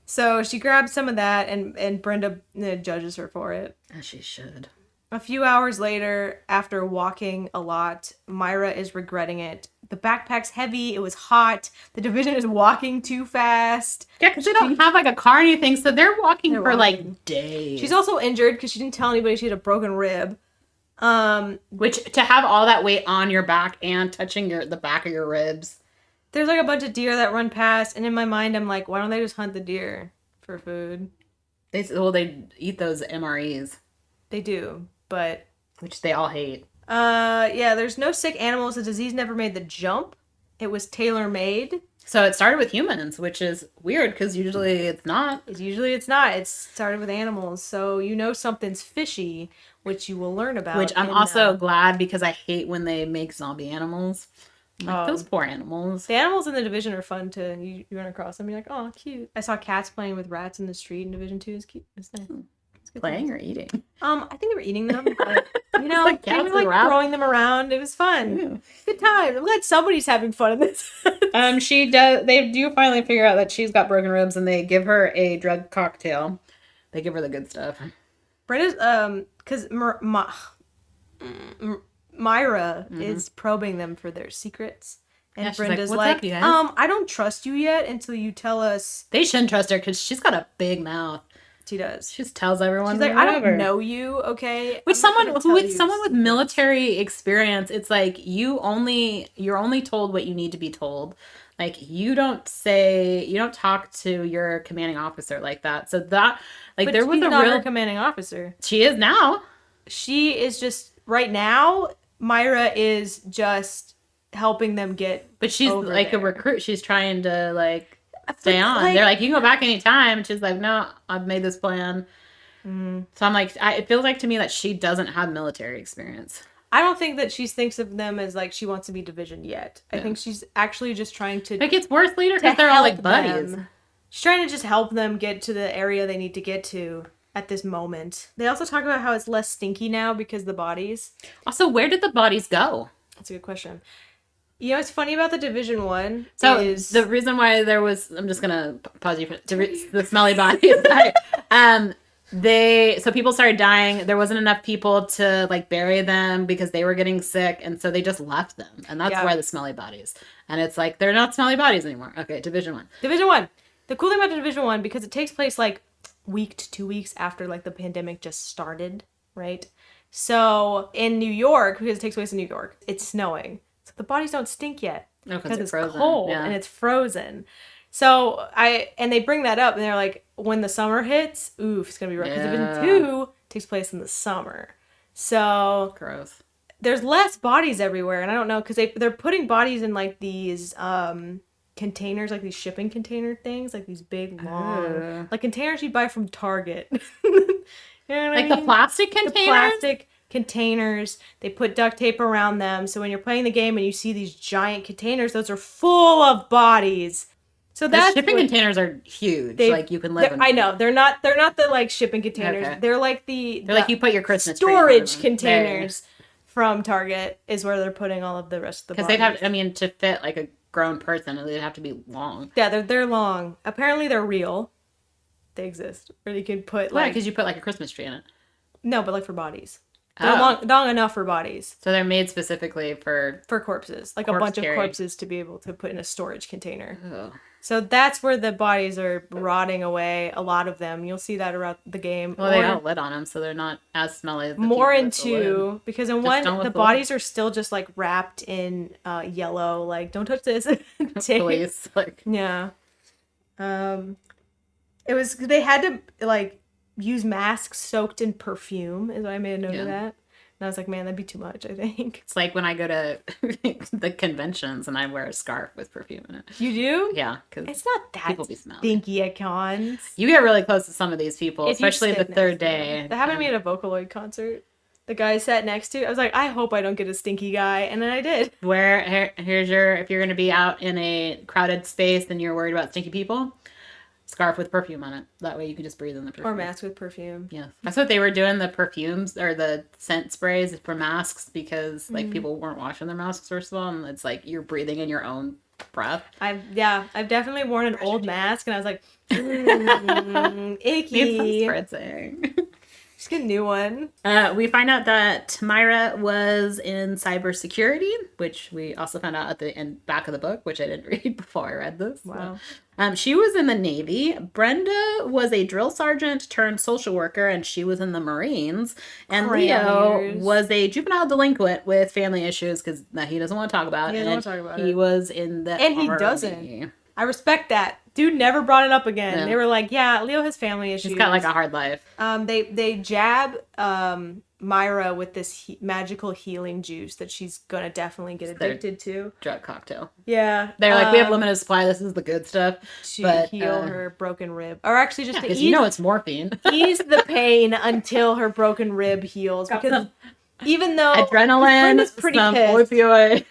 So she grabs some of that, and Brenda judges her for it. As she should. A few hours later, after walking a lot, Maira is regretting it. The backpack's heavy, it was hot, the Division is walking too fast. Yeah, because they don't have like a car or anything, so they're walking like days. She's also injured because she didn't tell anybody she had a broken rib. Which, to have all that weight on your back and touching the back of your ribs. There's like a bunch of deer that run past, and in my mind I'm like, why don't they just hunt the deer for food? They eat those MREs. They do, but... Which they all hate. Yeah, there's no sick animals. The disease never made the jump. It was tailor-made. So it started with humans, which is weird, because usually it's not. Usually it's not. It started with animals, so you know something's fishy, which you will learn about. Which I'm also glad, because I hate when they make zombie animals. Like, those poor animals. The animals in the Division are fun to... You run across them, you're like, oh, cute. I saw cats playing with rats in the street in Division 2. It's cute. It's nice. Playing or eating? I think they were eating them, but, you know, like they were like throwing them around. It was fun. Yeah. Good time. I'm glad somebody's having fun in this. They do finally figure out that she's got broken ribs, and they give her a drug cocktail. They give her the good stuff. Brenda's, because Maira is probing them for their secrets. And yeah, Brenda's like, up, I don't trust you yet until you tell us. They shouldn't trust her because she's got a big mouth. She does. She just tells everyone. She's like, I don't know you, okay? With someone with military experience, it's like you're only told what you need to be told. Like, you don't talk to your commanding officer like that. So that, like, there was a real commanding officer. She is now. She is just right now. Maira is just helping them get. But she's like a recruit. She's trying to like. Stay on. Like, they're like, you can go back anytime. And she's like, no, I've made this plan. So I'm like, it feels like to me that she doesn't have military experience. I don't think that she thinks of them as like she wants to be Division yet. Yeah. I think she's actually just trying to. Like, it's worth later because they're all like buddies. Them. She's trying to just help them get to the area they need to get to at this moment. They also talk about how it's less stinky now because the bodies. Also, where did the bodies go? That's a good question. You know what's funny about the Division 1 is... the reason why there was... I'm just going to pause you for the smelly bodies. So people started dying. There wasn't enough people to like bury them because they were getting sick. And so they just left them. And that's why the smelly bodies. And it's like, they're not smelly bodies anymore. Okay, Division 1. Division 1. The cool thing about Division 1, because it takes place like week to 2 weeks after like the pandemic just started, right? So in New York, because it takes place in New York, it's snowing. So the bodies don't stink yet because it's frozen. Cold and it's frozen. So they bring that up and they're like, when the summer hits, oof, it's gonna be rough. Because Division 2 takes place in the summer, so gross. There's less bodies everywhere, and I don't know because they're putting bodies in like these containers, like these shipping container things, like these big long like containers you'd buy from Target. You know what I mean? The plastic containers. The plastic containers. They put duct tape around them, so when you're playing the game and you see these giant containers, those are full of bodies. So the shipping containers are huge. Like you can live in them. I know they're not the like shipping containers. Okay. They're like like you put your Christmas storage containers from Target is where they're putting all of the rest of the bodies. Because they'd have to fit like a grown person, they'd have to be long. Yeah, they're long. Apparently they're real. They exist. Or you can put like because you put like a Christmas tree in it. No, but like for bodies. They're long enough for bodies. So they're made specifically for corpses. Like a bunch of corpses to be able to put in a storage container. Ugh. So that's where the bodies are rotting away. A lot of them. You'll see that around the game. Well, they got a lid on them, so they're not as smelly as more in 2, because in 1, the bodies are still just like wrapped in yellow. Like, don't touch this. Police. Like. Yeah. It was, they had to like use masks soaked in perfume, is what I made a note of that. And I was like, man, that'd be too much, I think. It's like when I go to the conventions and I wear a scarf with perfume in it. You do? Yeah, because It's not that people be smelling. stinky at cons. You get really close to some of these people, If you especially the sit next third to them. day. That happened to me at a Vocaloid concert. The guy I sat next to, I was like, I hope I don't get a stinky guy. And then I did. Here's your, if you're going to be out in a crowded space and you're worried about stinky people, scarf with perfume on it. That way you can just breathe in the perfume. Or mask with perfume. Yes. That's what they were doing, the perfumes or the scent sprays for masks, because like people weren't washing their masks first of all, and it's like you're breathing in your own breath. I've definitely worn an old mask and I was like, icky. Need some spritzing. Just get a new one. We find out that Maira was in cybersecurity, which we also found out at the back of the book, which I didn't read before I read this. Wow. She was in the Navy. Brenda was a drill sergeant turned social worker, and she was in the Marines. And Leo was a juvenile delinquent with family issues because he doesn't want to talk about it. He doesn't want to talk about it. He was in the And he Army. doesn't. I respect that. Dude never brought it up again. Yeah. They were like, yeah, Leo has family issues. He's got like a hard life. They jab Maira with this magical healing juice that she's gonna definitely get addicted to. Drug cocktail. Yeah. They're like, we have limited supply. This is the good stuff. To heal her broken rib. Or actually just to because ease, you know it's morphine. ease the pain until her broken rib heals. Because even though Adrenaline, Brenda's pretty some pissed opioid.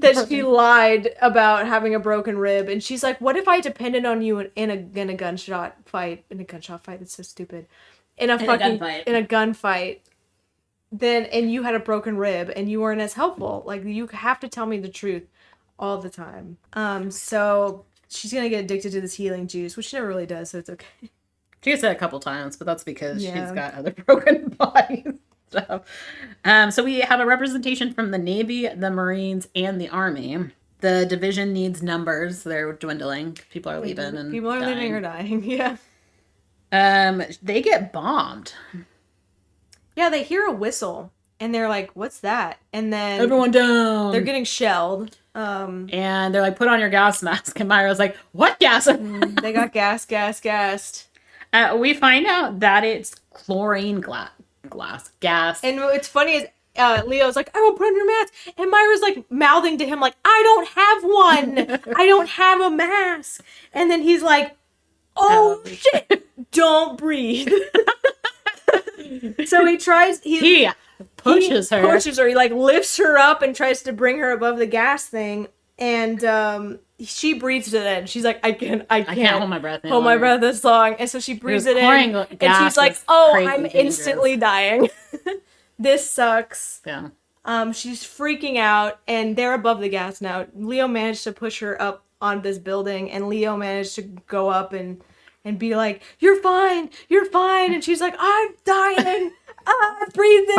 that she lied about having a broken rib, and she's like, what if I depended on you in a gunshot fight? In a gunshot fight? That's so stupid. In a gunfight. Then, and you had a broken rib and you weren't as helpful. Like, you have to tell me the truth all the time. So she's gonna get addicted to this healing juice, which she never really does, so it's okay. She gets it a couple times, but that's because she's got other broken bodies. So we have a representation from the Navy, the Marines, and the Army. The division needs numbers. They're dwindling. People are leaving and people are leaving or dying. Yeah. They get bombed. Yeah, they hear a whistle and they're like, "What's that?" And then everyone down. They're getting shelled. And they're like, "Put on your gas mask." And Myra's like, "What gas?" They got gassed. We find out that it's chlorine gas. And what's funny is Leo's like, I won't put on your mask. And Myra's like mouthing to him like, I don't have one. I don't have a mask. And then he's like, oh shit, don't breathe. So he pushes her. He like lifts her up and tries to bring her above the gas thing. And she breathes it in. She's like, I can't hold my breath. Hold my breath this long. And so she breathes it in. And she's like, oh, I'm instantly dying. This sucks. Yeah. She's freaking out, and they're above the gas now. Leo managed to push her up on this building, and Leo managed to go up and be like, you're fine. And she's like, I'm dying. Breathe in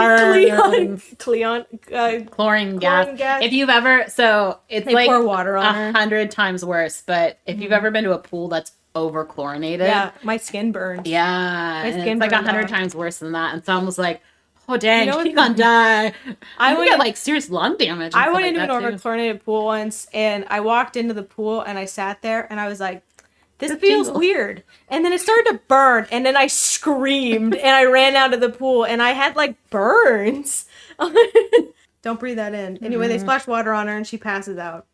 chlorine gas. If you've ever, it's they like pour water on her. 100 times worse. But if you've ever been to a pool that's over chlorinated, yeah, my skin burns. Yeah, my skin it's like 100 times worse than that. And so I was like, oh dang, she's gonna die. I would get like serious lung damage. I went into an over-chlorinated pool once, and I walked into the pool and I sat there and I was like, this feels weird. And then it started to burn, and then I screamed and I ran out of the pool and I had like burns. Don't breathe that in. Anyway, they splash water on her and she passes out.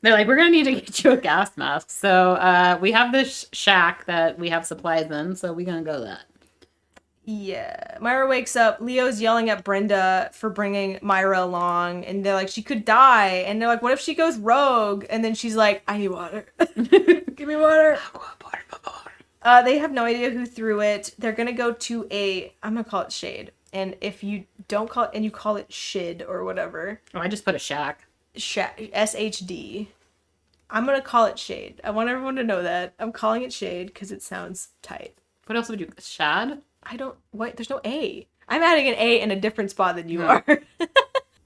They're like, we're gonna need to get you a gas mask. So we have this shack that we have supplies in, so we're gonna go to that. Yeah. Maira wakes up. Leo's yelling at Brenda for bringing Maira along. And they're like, she could die. And they're like, what if she goes rogue? And then she's like, I need water. Give me water. They have no idea who threw it. They're going to go to I'm going to call it Shade. And if you don't call it, and you call it Shid or whatever. Oh, I just put a shack. SHD. I'm going to call it Shade. I want everyone to know that. I'm calling it Shade because it sounds tight. What else would you... Shad? There's no A. I'm adding an A in a different spot than you are.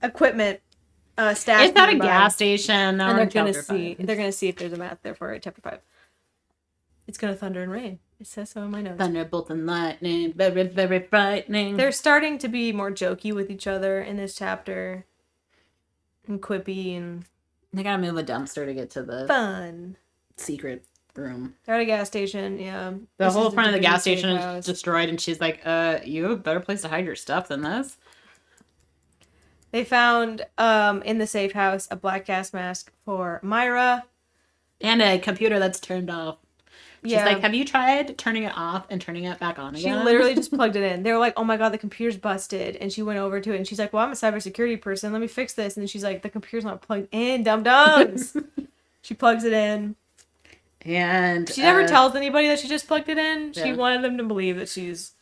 Equipment, stash. It's at a gas station. And they're gonna see if there's a map there for it. Chapter 5. It's gonna thunder and rain. It says so in my notes. Thunderbolt and lightning, very, very frightening. They're starting to be more jokey with each other in this chapter. And quippy and... They gotta move a dumpster to get to the... Fun. Secret room. They're at a gas station, yeah. The whole front of the gas station is destroyed, and she's like, you have a better place to hide your stuff than this. They found in the safe house a black gas mask for Maira. And a computer that's turned off. She's Yeah. like, have you tried turning it off and turning it back on again? She literally just plugged it in. They were like, oh my god, the computer's busted. And she went over to it and she's like, well, I'm a cybersecurity person. Let me fix this. And then she's like, the computer's not plugged in, dum-dums. She plugs it in. And she never tells anybody that she just plugged it in. Yeah. She wanted them to believe that she's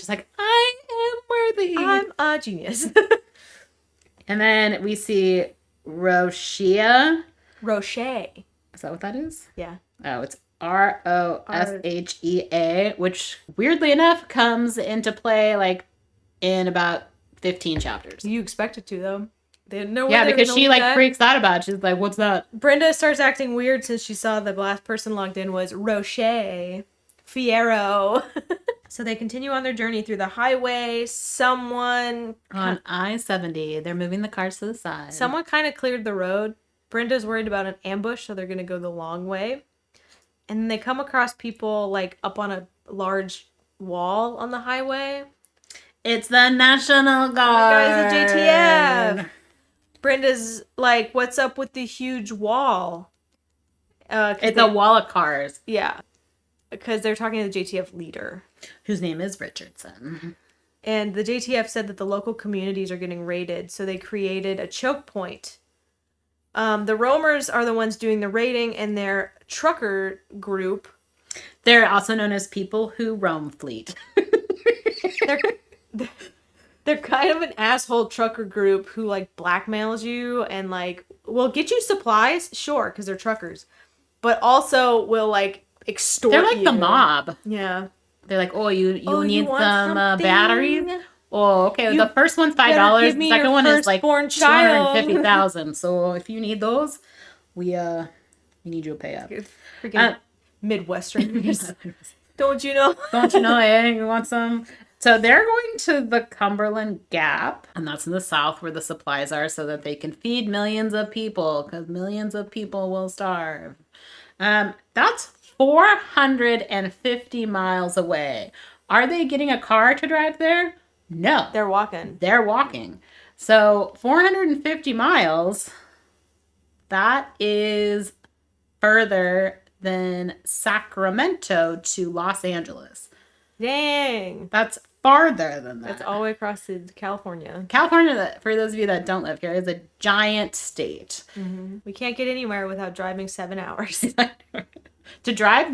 like, I am worthy. I'm a genius. And then we see Roshia. Roche. Is that what that is? Yeah. Oh, it's Roshea, which weirdly enough comes into play like in about 15 chapters. You expect it to, though. They know. Yeah, because she like freaks out about it. She's like, what's that? Brenda starts acting weird since she saw the last person logged in was Roche Fierro. So they continue on their journey through the highway. On I-70, they're moving the cars to the side. Someone kind of cleared the road. Brenda's worried about an ambush, so they're going to go the long way. And then they come across people like up on a large wall on the highway. It's the National Guard. Oh my god, it's the JTF. Brenda's like, what's up with the huge wall? It's a wall of cars. Yeah. Because they're talking to the JTF leader. Whose name is Richardson. And the JTF said that the local communities are getting raided, so they created a choke point. The roamers are the ones doing the raiding, and their trucker group. They're also known as people who roam fleet. They're kind of an asshole trucker group who like blackmails you and like will get you supplies, sure, because they're truckers, but also will like extort you. They're like the mob. Yeah. They're like, oh, you need some batteries? Oh, okay. The first one's $5. The second one is like $250,000. So if you need those, we need you to pay up. Freaking Midwesterners. Don't you know? Don't you know? Hey, you want some? So they're going to the Cumberland Gap, and that's in the south where the supplies are, so that they can feed millions of people, because millions of people will starve. That's 450 miles away. Are they getting a car to drive there? No. They're walking. They're walking. So 450 miles, that is further than Sacramento to Los Angeles. Dang. That's farther than that. That's all the way across to California. California, for those of you that don't live here, is a giant state. Mm-hmm. We can't get anywhere without driving 7 hours. To drive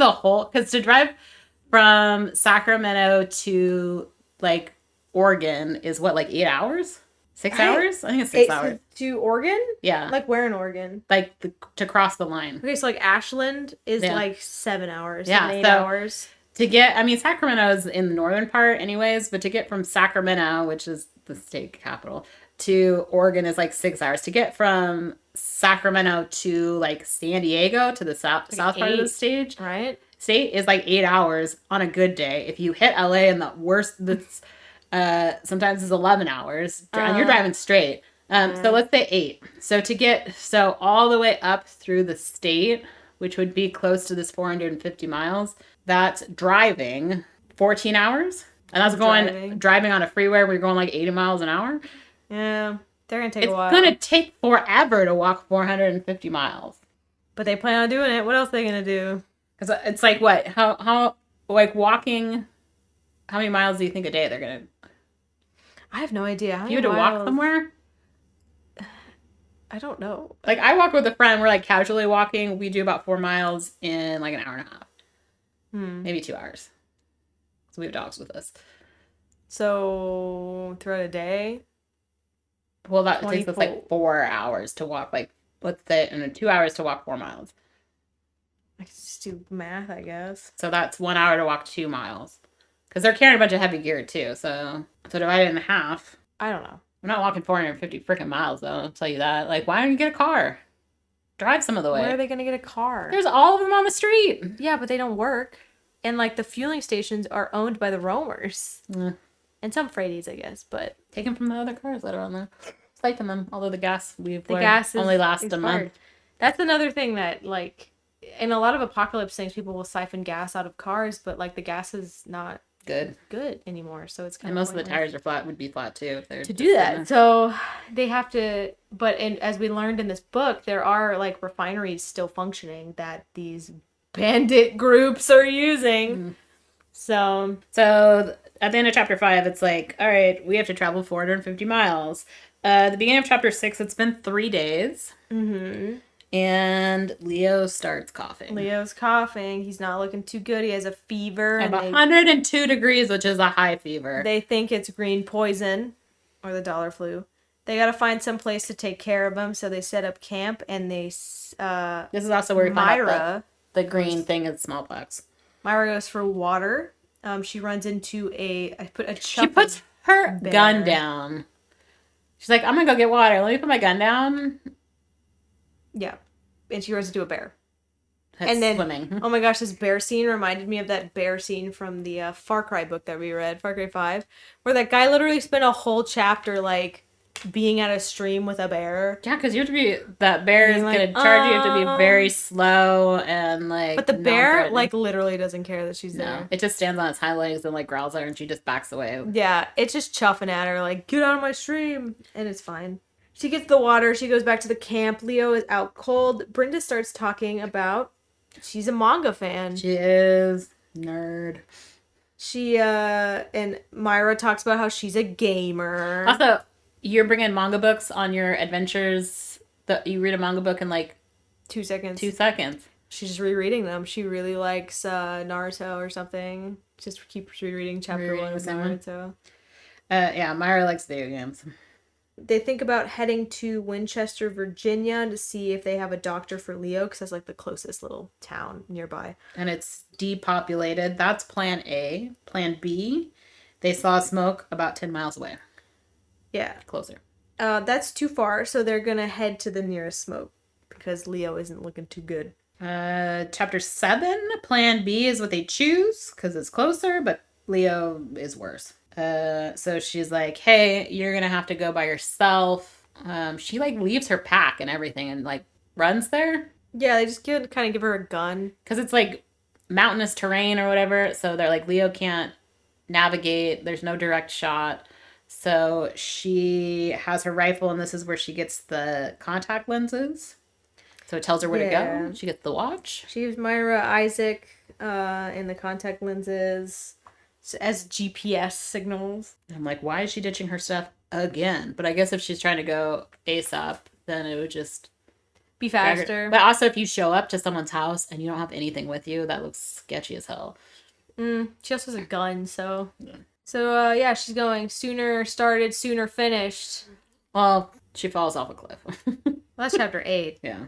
from Sacramento to like Oregon is what, like 8 hours? 6 hours? I think it's 6 hours. To Oregon? Yeah. Like where in Oregon? Like to cross the line. Okay, so like Ashland is like 7 hours. Yeah, 8 hours. To get, I mean, Sacramento is in the northern part anyways, but to get from Sacramento, which is the state capital, to Oregon is like 6 hours. To get from Sacramento to like San Diego to the south part of the state, right? State is like 8 hours on a good day. If you hit LA and the worst, that's sometimes is 11 hours, and you're driving straight. So let's say 8. So all the way up through the state, which would be close to this 450 miles. That's driving 14 hours. And that's driving on a freeway where you're going like 80 miles an hour. Yeah, they're going to take a while. It's going to take forever to walk 450 miles. But they plan on doing it. What else are they going to do? Because it's like what? How like walking, how many miles do you think a day they're going to? I have no idea. How you had to walk somewhere? I don't know. Like I walk with a friend. We're like casually walking. We do about 4 miles in like an hour and a half. Maybe 2 hours. So we have dogs with us. So throughout a day? Well, that takes us like 4 hours to walk. Like, let's say, and 2 hours to walk 4 miles. I can just do math, I guess. So that's 1 hour to walk 2 miles. Because they're carrying a bunch of heavy gear too. So divide it in half. I don't know. I'm not walking 450 freaking miles though. I'll tell you that. Like, why don't you get a car? Drive some of the way. Where are they going to get a car? There's all of them on the street. Yeah, but they don't work. And, like, the fueling stations are owned by the roamers. And some freighties, I guess, but... Take them from the other cars that are on there. Siphon them. Although the gas only lasts a month. That's another thing that, like, in a lot of apocalypse things, people will siphon gas out of cars, but, like, the gas is not good anymore. So it's kind And of most of the tires are flat, would be flat too if they're to do that. So they have to, but as we learned in this book, there are like refineries still functioning that these bandit groups are using. So at the end of chapter 5, it's like, all right, we have to travel 450 miles. The beginning of chapter 6, it's been 3 days. And Leo starts coughing. Leo's coughing. He's not looking too good. He has a fever. Of 102 degrees, which is a high fever. They think it's green poison or the dollar flu. They got to find some place to take care of him, so they set up camp, and they... this is also where we find out the green thing is smallpox. Maira goes for water. She runs into She puts her gun down. She's like, I'm going to go get water. Let me put my gun down. Yeah. And she runs into a bear. That's swimming. Oh my gosh, this bear scene reminded me of that bear scene from the Far Cry book that we read, Far Cry 5, where that guy literally spent a whole chapter, like, being at a stream with a bear. Yeah, because you have to be... That bear is going to charge you. You have to be very slow and, like... But the bear, like, literally doesn't care that she's there. It just stands on its hind legs and, like, growls at her, and she just backs away. Yeah, it's just chuffing at her, like, get out of my stream. And it's fine. She gets the water. She goes back to the camp. Leo is out cold. Brenda starts talking about... She's a manga fan. She is. Nerd. She, and Maira talks about how she's a gamer. Also, you're bringing manga books on your adventures. You read a manga book in, like... 2 seconds. 2 seconds. She's just rereading them. She really likes Naruto or something. Just keeps rereading chapter 1 of Naruto. Yeah, Maira likes video games. They think about heading to Winchester, Virginia to see if they have a doctor for Leo, because that's like the closest little town nearby. And it's depopulated. That's plan A. Plan B, they saw smoke about 10 miles away. Yeah. Closer. That's too far, so they're going to head to the nearest smoke, because Leo isn't looking too good. Chapter 7, plan B is what they choose, because it's closer, but Leo is worse. So she's like, hey, you're gonna have to go by yourself. She like leaves her pack and everything and like runs there. Yeah, they just kind of give her a gun. Because it's like mountainous terrain or whatever. So they're like, Leo can't navigate. There's no direct shot. So she has her rifle, and this is where she gets the contact lenses. So it tells her where to go. She gets the watch. She gives Maira Isaac in the contact lenses as GPS signals. I'm like, why is she ditching her stuff again? But I guess if she's trying to go ASAP, then it would just be faster. But also, if you show up to someone's house and you don't have anything with you, that looks sketchy as hell. She also has a gun, so... Yeah. So, yeah, she's going sooner started, sooner finished. Well, she falls off a cliff. Well, that's chapter 8. Yeah.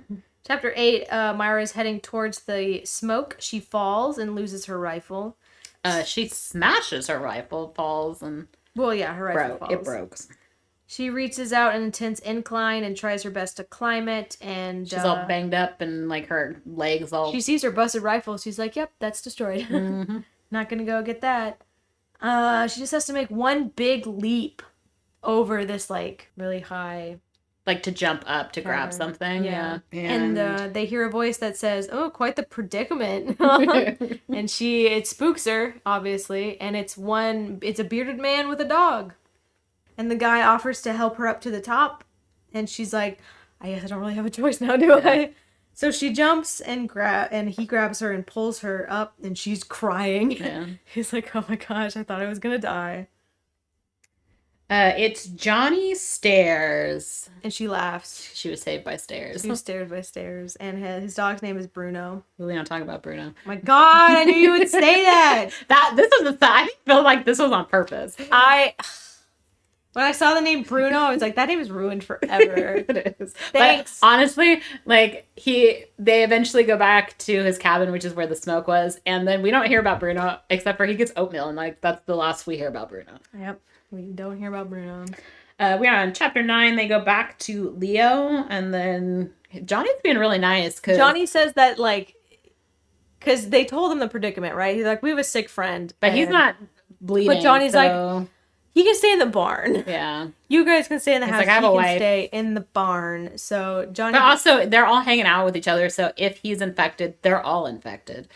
Chapter 8, Maira is heading towards the smoke. She falls and loses her rifle. She smashes her rifle, falls, and... Well, yeah, her rifle falls. It broke. She reaches out an intense incline and tries her best to climb it, and... She's all banged up and, like, her legs all... She sees her busted rifle. She's like, yep, that's destroyed. Mm-hmm. Not gonna go get that. She just has to make one big leap over this, like, really high... Like, to jump up to grab something. Yeah. And they hear a voice that says, oh, quite the predicament. And it spooks her, obviously. And it's a bearded man with a dog. And the guy offers to help her up to the top. And she's like, I guess I don't really have a choice now, do I? So she jumps and he grabs her and pulls her up. And she's crying. Yeah. He's like, oh my gosh, I thought I was going to die. It's Johnny Stairs. And she laughs. She was saved by Stairs. She was saved by Stairs. And his dog's name is Bruno. We don't talk about Bruno. Oh my God, I knew you would say that. I feel like this was on purpose. When I saw the name Bruno, I was like, that name is ruined forever. It is. Thanks. But honestly, like, they eventually go back to his cabin, which is where the smoke was. And then we don't hear about Bruno, except for he gets oatmeal. And, like, that's the last we hear about Bruno. Yep. We don't hear about Bruno. We are on chapter 9. They go back to Leo, and then Johnny's being really nice. Johnny says that, like, because they told him the predicament, right? He's like, we have a sick friend. But he's not bleeding. But Johnny's like, he can stay in the barn. Yeah. You guys can stay in the house. Like, I have a wife. Stay in the barn. So Johnny... But also, they're all hanging out with each other, so if he's infected, they're all infected.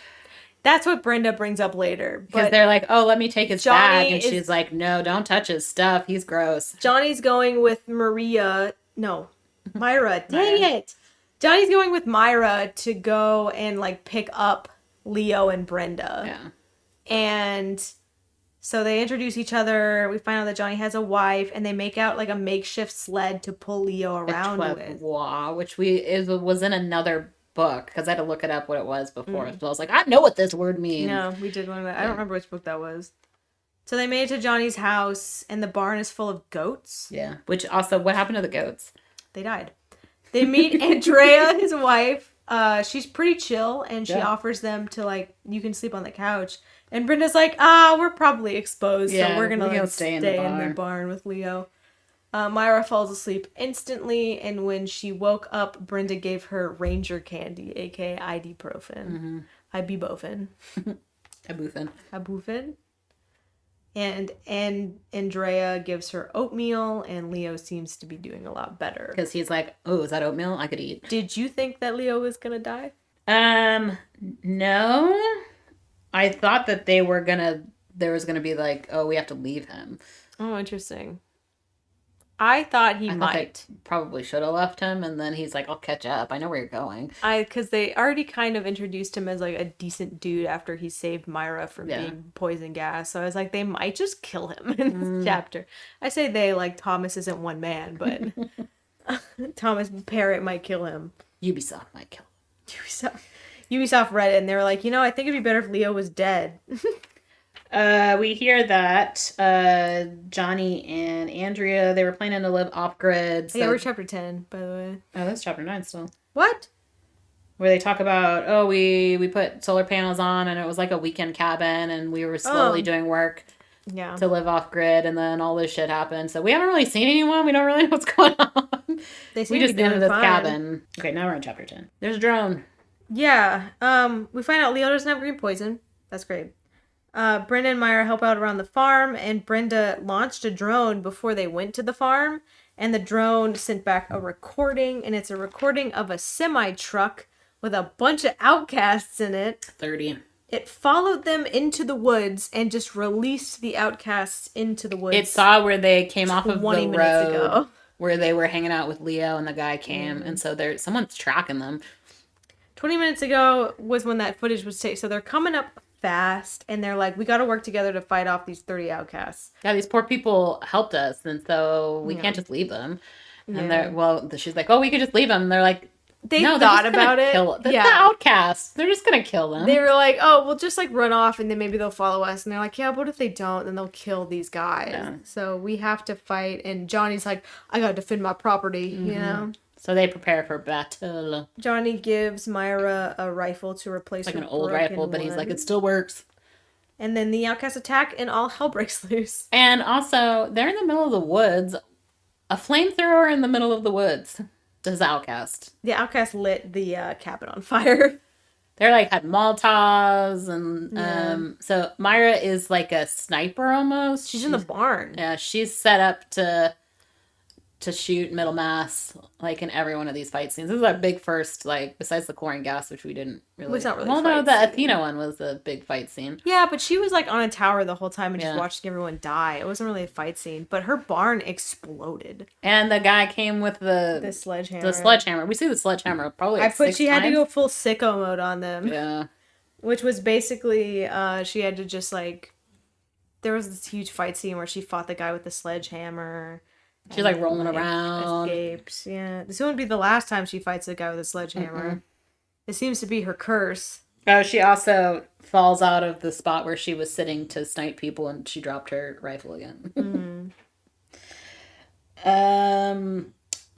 That's what Brenda brings up later. Because But they're like, oh, let me take his Johnny bag. And is- she's like, no, don't touch his stuff. He's gross. Johnny's going with Myra. Dang Myra. it. Johnny's going with Myra to go and like pick up Leo and Brenda. Yeah. And so they introduce each other. We find out that Johnny has a wife, and they make out like a makeshift sled to pull Leo around with. Which was in another book, because I had to look it up what it was before. So I was like, I know what this word means. No, we did learn that. I don't remember which book that was. So they made it to Johnny's house, and the barn is full of goats. Yeah. Which also, what happened to the goats? They died. They meet Andrea, his wife. She's pretty chill, and she offers them to, like, you can sleep on the couch. And Brenda's like, we're probably exposed, so we're gonna stay in the barn with Leo. Myra falls asleep instantly, and when she woke up, Brenda gave her Ranger candy, aka ibuprofen. Ibuprofen. Ibuprofen. And Andrea gives her oatmeal, and Leo seems to be doing a lot better. Because he's like, oh, is that oatmeal? I could eat. Did you think that Leo was gonna die? No. I thought that there was gonna be like, oh, we have to leave him. Oh, interesting. I thought he might. Probably should have left him, and then he's like, I'll catch up. I know where you're going. Because they already kind of introduced him as like a decent dude after he saved Myra from being poison gas. So I was like, they might just kill him in this chapter. I say they, like Thomas isn't one man, but Thomas Parrott might kill him. Ubisoft might kill him. Ubisoft read it, and they were like, I think it'd be better if Leo was dead. We hear that Johnny and Andrea, they were planning to live off-grid. So... Yeah, we're chapter 10, by the way. Oh, that's chapter 9 still. What? Where they talk about, we put solar panels on, and it was like a weekend cabin, and we were slowly doing work to live off-grid, and then all this shit happened. So we haven't really seen anyone. We don't really know what's going on. We just ended this cabin. Okay, now we're on chapter 10. There's a drone. Yeah. We find out Leo doesn't have green poison. That's great. Brenda and Myra help out around the farm, and Brenda launched a drone before they went to the farm, and the drone sent back a recording, and it's a recording of a semi-truck with a bunch of outcasts in it. 30. It followed them into the woods and just released the outcasts into the woods. It saw where they came off of the road ago. Where they were hanging out with Leo, and the guy came, and so someone's tracking them. 20 minutes ago was when that footage was taken, so they're coming up fast, and they're like, we got to work together to fight off these 30 outcasts. Yeah, these poor people helped us, and so we can't just leave them. And she's like, we could just leave them. And they're like, they thought about it. The outcasts. They're just gonna kill them. They were like, we'll just like run off, and then maybe they'll follow us. And they're like, yeah, but what if they don't? Then they'll kill these guys. Yeah. So we have to fight. And Johnny's like, I gotta defend my property, you know. So they prepare for battle. Johnny gives Myra a rifle to replace her an old rifle, but he's like, it still works. And then the outcasts attack, and all hell breaks loose. And also, they're in the middle of the woods. A flamethrower in the middle of the woods. This is outcast. The outcast lit the cabin on fire. They're like had Molotovs, and so Myra is like a sniper almost. She's in the barn. Yeah, she's set up to shoot middle mass, like in every one of these fight scenes. This is our big first, like, besides the chlorine gas, which we didn't really... It's not really well, no, the Athena one was a big fight scene. Yeah, but she was, like, on a tower the whole time and just watching everyone die. It wasn't really a fight scene, but her barn exploded. And the guy came with the sledgehammer. The sledgehammer. We see the sledgehammer probably like she had to go full sicko mode on them. Yeah. Which was basically, she had to just, like... There was this huge fight scene where she fought the guy with the sledgehammer... She's like rolling around. Escapes, yeah. This wouldn't be the last time she fights a guy with a sledgehammer. Mm-mm. It seems to be her curse. Oh, she also falls out of the spot where she was sitting to snipe people, and she dropped her rifle again.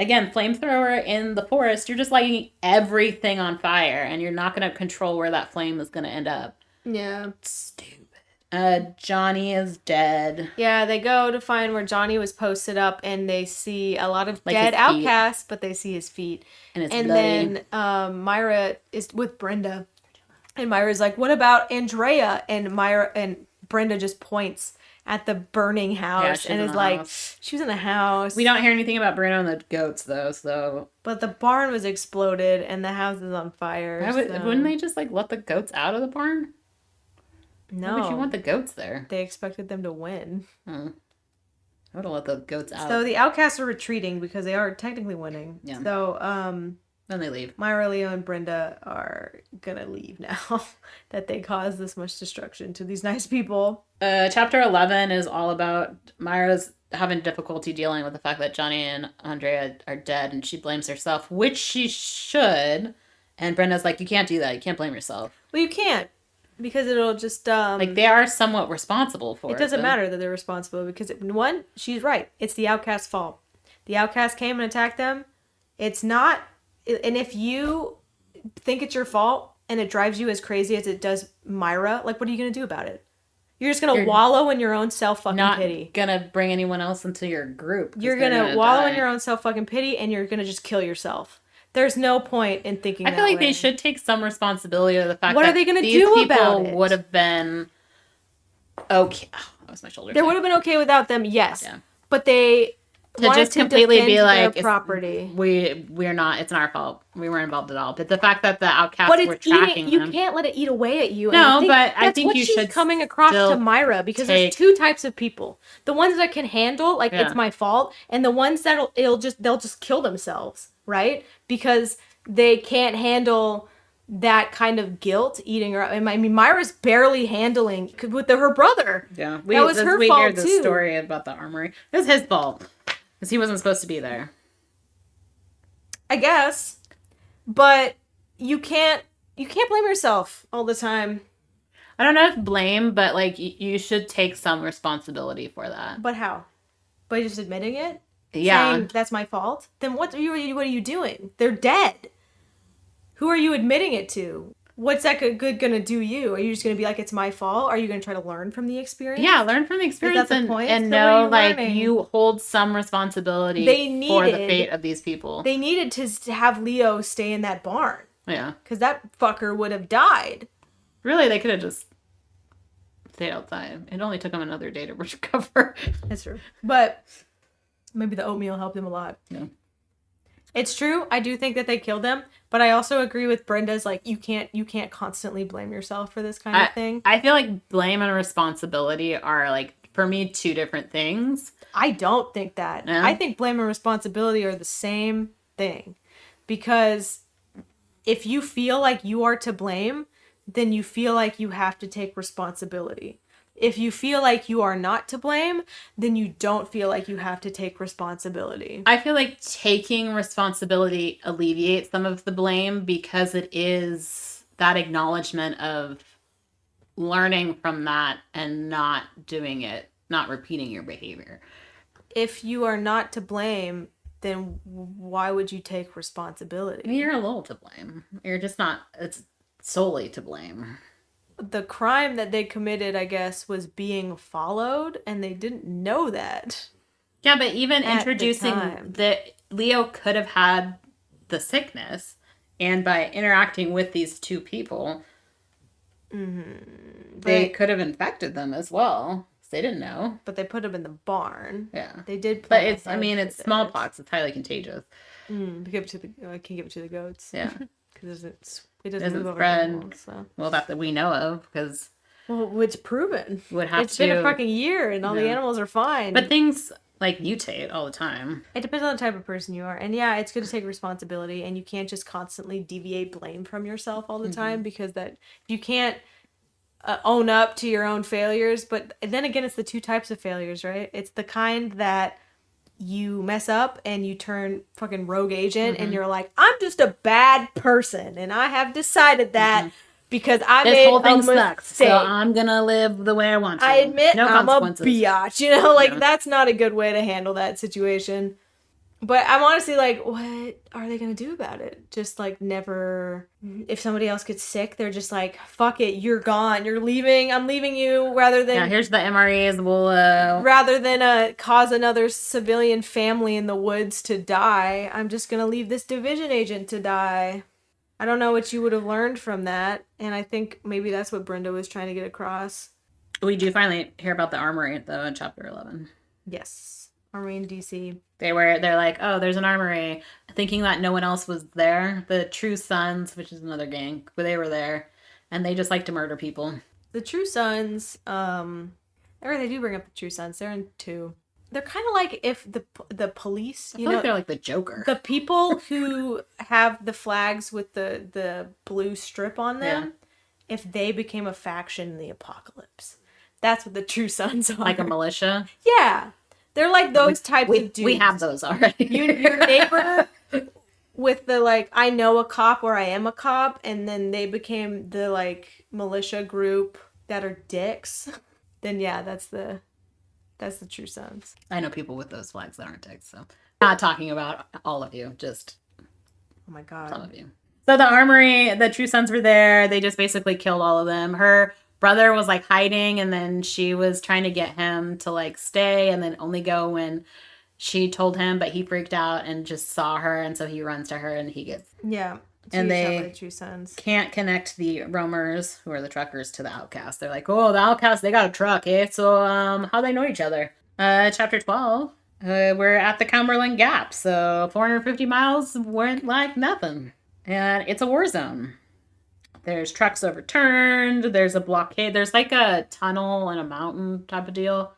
Again, flamethrower in the forest. You're just lighting everything on fire, and you're not going to control where that flame is going to end up. Yeah. Stupid. Johnny is dead. Yeah, they go to find where Johnny was posted up, and they see a lot of dead outcasts, but they see his feet. And then Myra is with Brenda, and Myra's like, "What about Andrea?" And Brenda just points at the burning house and is like, "She was in the house." We don't hear anything about Bruno and the goats though, so. But the barn was exploded, and the house is on fire. Wouldn't they just like let the goats out of the barn? No. Why would you want the goats there? They expected them to win. I would have let the goats out. So the outcasts are retreating because they are technically winning. Yeah. So, then they leave. Maira, Leo, and Brenda are gonna leave now that they caused this much destruction to these nice people. Chapter 11 is all about Myra's having difficulty dealing with the fact that Johnny and Andrea are dead, and she blames herself, which she should. And Brenda's like, you can't do that. You can't blame yourself. Well, you can't. Because it'll just... like, they are somewhat responsible for it. It doesn't matter that they're responsible because, one, she's right. It's the outcast's fault. The outcast came and attacked them. It's not... And if you think it's your fault and it drives you as crazy as it does Maira, like, what are you going to do about it? You're just going to wallow in your own self-fucking-pity. Not going to bring anyone else into your group. You're going to wallow in your own self-fucking-pity and you're going to just kill yourself. There's no point in thinking that way. I feel like they should take some responsibility of the fact what that are they gonna do about it? Would have been okay. Oh, that was my shoulder. There would have been okay without them, yes. Yeah. But they wanted just completely be like, their property. We're not. It's not our fault. We weren't involved at all. But the fact that the outcasts were tracking them, you can't let it eat away at you. No, but I think you should. That's what she's coming across to Maira because there's two types of people: the ones that can handle, like it's my fault, and the ones that they'll just kill themselves, right? Because they can't handle that kind of guilt eating her up. I mean, Myra's barely handling with her brother. Yeah, that was her fault we hear the too. Story about the armory. It was his fault because he wasn't supposed to be there. I guess, but you can't blame yourself all the time. I don't know if blame, but like you should take some responsibility for that. But how? By just admitting it? Yeah. Saying that's my fault? Then what are you doing? They're dead. Who are you admitting it to? What's that good gonna do you? Are you just gonna be like, it's my fault? Are you gonna try to learn from the experience? Yeah, learn from the experience. Is that the point? And so know, like, you hold some responsibility for the fate of these people. They needed to have Leo stay in that barn. Yeah. Because that fucker would have died. Really, they could have just stayed outside. It only took them another day to recover. That's true. But maybe the oatmeal helped him a lot. Yeah. It's true. I do think that they killed them, but I also agree with Brenda's, like, you can't constantly blame yourself for this kind of thing. I feel like blame and responsibility are, like, for me, two different things. I don't think that. No? I think blame and responsibility are the same thing. Because if you feel like you are to blame, then you feel like you have to take responsibility. If you feel like you are not to blame, then you don't feel like you have to take responsibility. I feel like taking responsibility alleviates some of the blame because it is that acknowledgement of learning from that and not doing it, not repeating your behavior. If you are not to blame, then why would you take responsibility? I mean, you're a little to blame. You're just not, it's solely to blame. The crime that they committed, I guess, was being followed, and they didn't know that. Yeah, but even introducing that Leo could have had the sickness, and by interacting with these two people, they could have infected them as well. They didn't know. But they put him in the barn. Yeah. They did. But it's smallpox. It's highly contagious. I can give it to the goats. Yeah. Because it doesn't move over spread. Animals, so. Well, that we know of, because... Well, it's proven. It's been a fucking year, and all the animals are fine. But things, like, mutate all the time. It depends on the type of person you are. And yeah, it's good to take responsibility, and you can't just constantly deviate blame from yourself all the time, because that you can't own up to your own failures. But then again, it's the two types of failures, right? It's the kind that you mess up and you turn fucking rogue agent and you're like, I'm just a bad person and I have decided that because I made a mistake. Sucks, so I'm gonna live the way I want to. I admit I'm a biatch, that's not a good way to handle that situation. But I'm honestly like, what are they going to do about it? Just like never, if somebody else gets sick, they're just like, fuck it, you're gone. You're leaving. I'm leaving you rather than... Yeah, here's the MREs. We'll... Rather than cause another civilian family in the woods to die, I'm just going to leave this division agent to die. I don't know what you would have learned from that. And I think maybe that's what Brenda was trying to get across. We do finally hear about the armory, though, in chapter 11. Yes. Armory in DC. They're like, oh, there's an armory, thinking that no one else was there. The True Sons, which is another gang, but they were there, and they just like to murder people. The True Sons, or they do bring up the True Sons. They're in 2. They're kind of like if the police, I feel like they're like the Joker. the people who have the flags with the blue strip on them, if they became a faction in the apocalypse. That's what the True Sons are. Like a militia? Yeah. They're like those types of dudes. We have those already. Your neighbor with the, like, I know a cop or I am a cop, and then they became the, like, militia group that are dicks. Then, yeah, that's the True Sons. I know people with those flags that aren't dicks, so. Not talking about all of you, just Oh my god. some of you. So the armory, the True Sons were there. They just basically killed all of them. Her brother was like hiding, and then she was trying to get him to like stay and then only go when she told him, but he freaked out and just saw her, and so he runs to her and he gets... Yeah. And they the True Sons can't connect the roamers, who are the truckers, to the outcasts. They're like, oh, the outcasts, they got a truck, eh? So how they know each other? Chapter 12. We're at the Cumberland Gap, so 450 miles weren't like nothing. And it's a war zone. There's trucks overturned. There's a blockade. There's like a tunnel and a mountain type of deal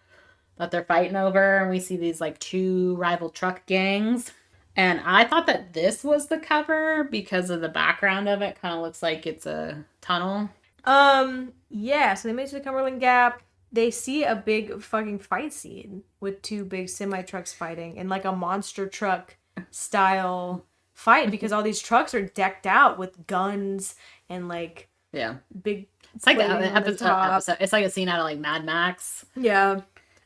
that they're fighting over. And we see these like 2 rival truck gangs. And I thought that this was the cover because of the background of it. Kind of looks like it's a tunnel. Yeah, so they made it to the Cumberland Gap. They see a big fucking fight scene with 2 big semi-trucks fighting in like a monster truck style fight because all these trucks are decked out with guns and like big. It's like an episode. It's like a scene out of like Mad Max. Yeah.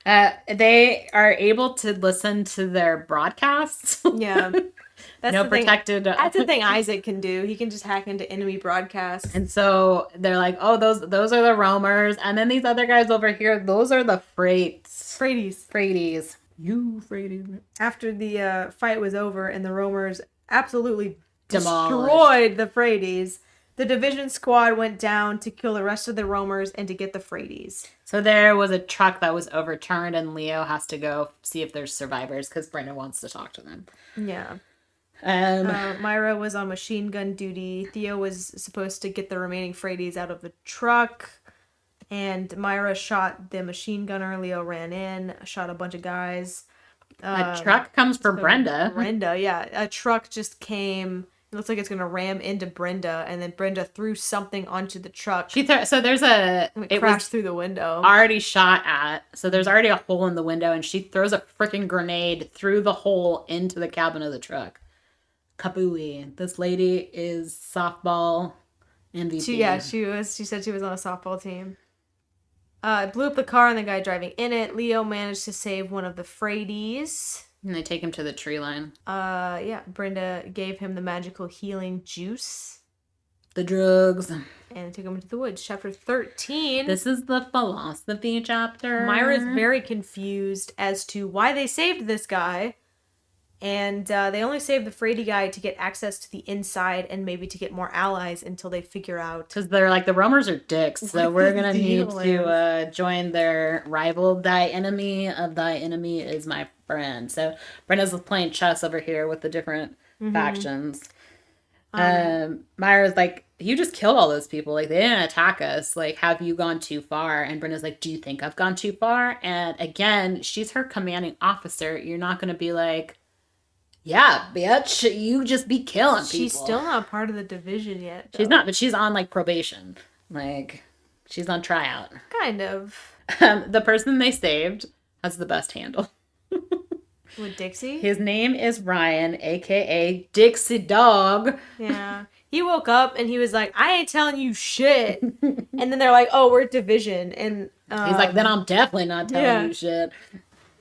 They are able to listen to their broadcasts. Yeah. That's no protected. That's the thing Isaac can do. He can just hack into enemy broadcasts. And so they're like, oh, those are the roamers. And then these other guys over here, those are the Fraidies. You Fraidies. After the fight was over and the roamers absolutely demolished. Destroyed the Fraidies, the division squad went down to kill the rest of the roamers and to get the Fraidies. So there was a truck that was overturned, and Leo has to go see if there's survivors because Brenda wants to talk to them. Yeah. Maira was on machine gun duty. Theo was supposed to get the remaining Fraidies out of the truck. And Maira shot the machine gunner. Leo ran in, shot a bunch of guys. A truck comes for Brenda. Brenda, yeah. A truck just came. It looks like it's going to ram into Brenda. And then Brenda threw something onto the truck. So there's a... It crashed through the window. Already shot at. So there's already a hole in the window. And she throws a freaking grenade through the hole into the cabin of the truck. Kabooey. This lady is softball MVP. She said she was on a softball team. It blew up the car and the guy driving in it. Leo managed to save one of the Fraidies. And they take him to the tree line. Brenda gave him the magical healing juice. The drugs. And took him into the woods. Chapter 13. This is the philosophy chapter. Myra's very confused as to why they saved this guy. And they only saved the Fraidy guy to get access to the inside and maybe to get more allies until they figure out. Because they're like, the roamers are dicks, so we're going to need to join their rival. Thy enemy of thy enemy is my friend. So Brenda's playing chess over here with the different factions. Myra's like, you just killed all those people. Like, they didn't attack us. Like, have you gone too far? And Brenda's like, do you think I've gone too far? And again, she's her commanding officer. You're not going to be like, yeah, bitch, you just be killing people. She's still not part of the division yet, though. She's not, but she's on, like, probation. Like, she's on tryout. Kind of. The person they saved has the best handle. With Dixie? His name is Ryan, a.k.a. Dixie Dog. Yeah. He woke up and he was like, I ain't telling you shit. And then they're like, oh, we're division. And he's like, then I'm definitely not telling you shit.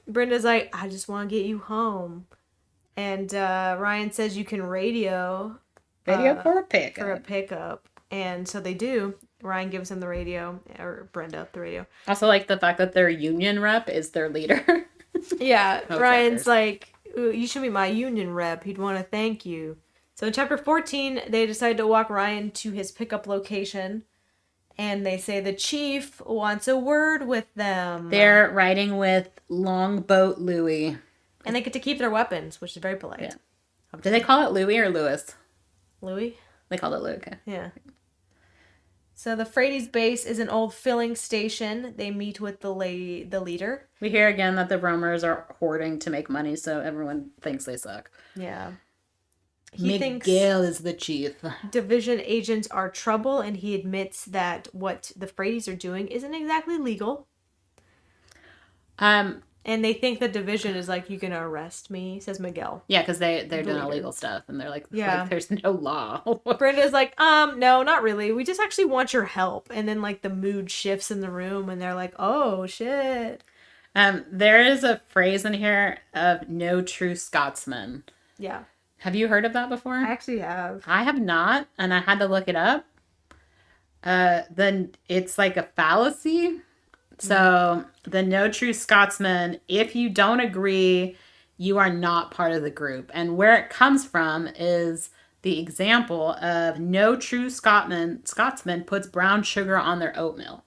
Brenda's like, I just want to get you home. And Ryan says you can radio. Radio for a pickup. For a pickup. And so they do. Ryan gives him the radio. Or Brenda, the radio. Also like the fact that their union rep is their leader. Yeah. Ryan's like, you should be my union rep. He'd want to thank you. So in chapter 14, they decide to walk Ryan to his pickup location. And they say the chief wants a word with them. They're riding with Longboat Louie. And they get to keep their weapons, which is very polite. Yeah. Do they call it Louie or Louis? Louis? They call it Louis, okay. Yeah. So the Frades base is an old filling station. They meet with the leader. We hear again that the roamers are hoarding to make money, so everyone thinks they suck. Yeah. Miguel is the chief. Division agents are trouble, and he admits that what the Frades are doing isn't exactly legal. And they think the Division is like, you can arrest me, says Miguel. Yeah, because they're doing illegal stuff, and they're like, there's no law. Brenda's like, no, not really. We just actually want your help. And then, like, the mood shifts in the room, and they're like, oh, shit. There is a phrase in here of no true Scotsman. Yeah. Have you heard of that before? I actually have. I have not, and I had to look it up. Then it's like a fallacy. So the no true Scotsman, if you don't agree, you are not part of the group. And where it comes from is the example of no true Scotsman puts brown sugar on their oatmeal.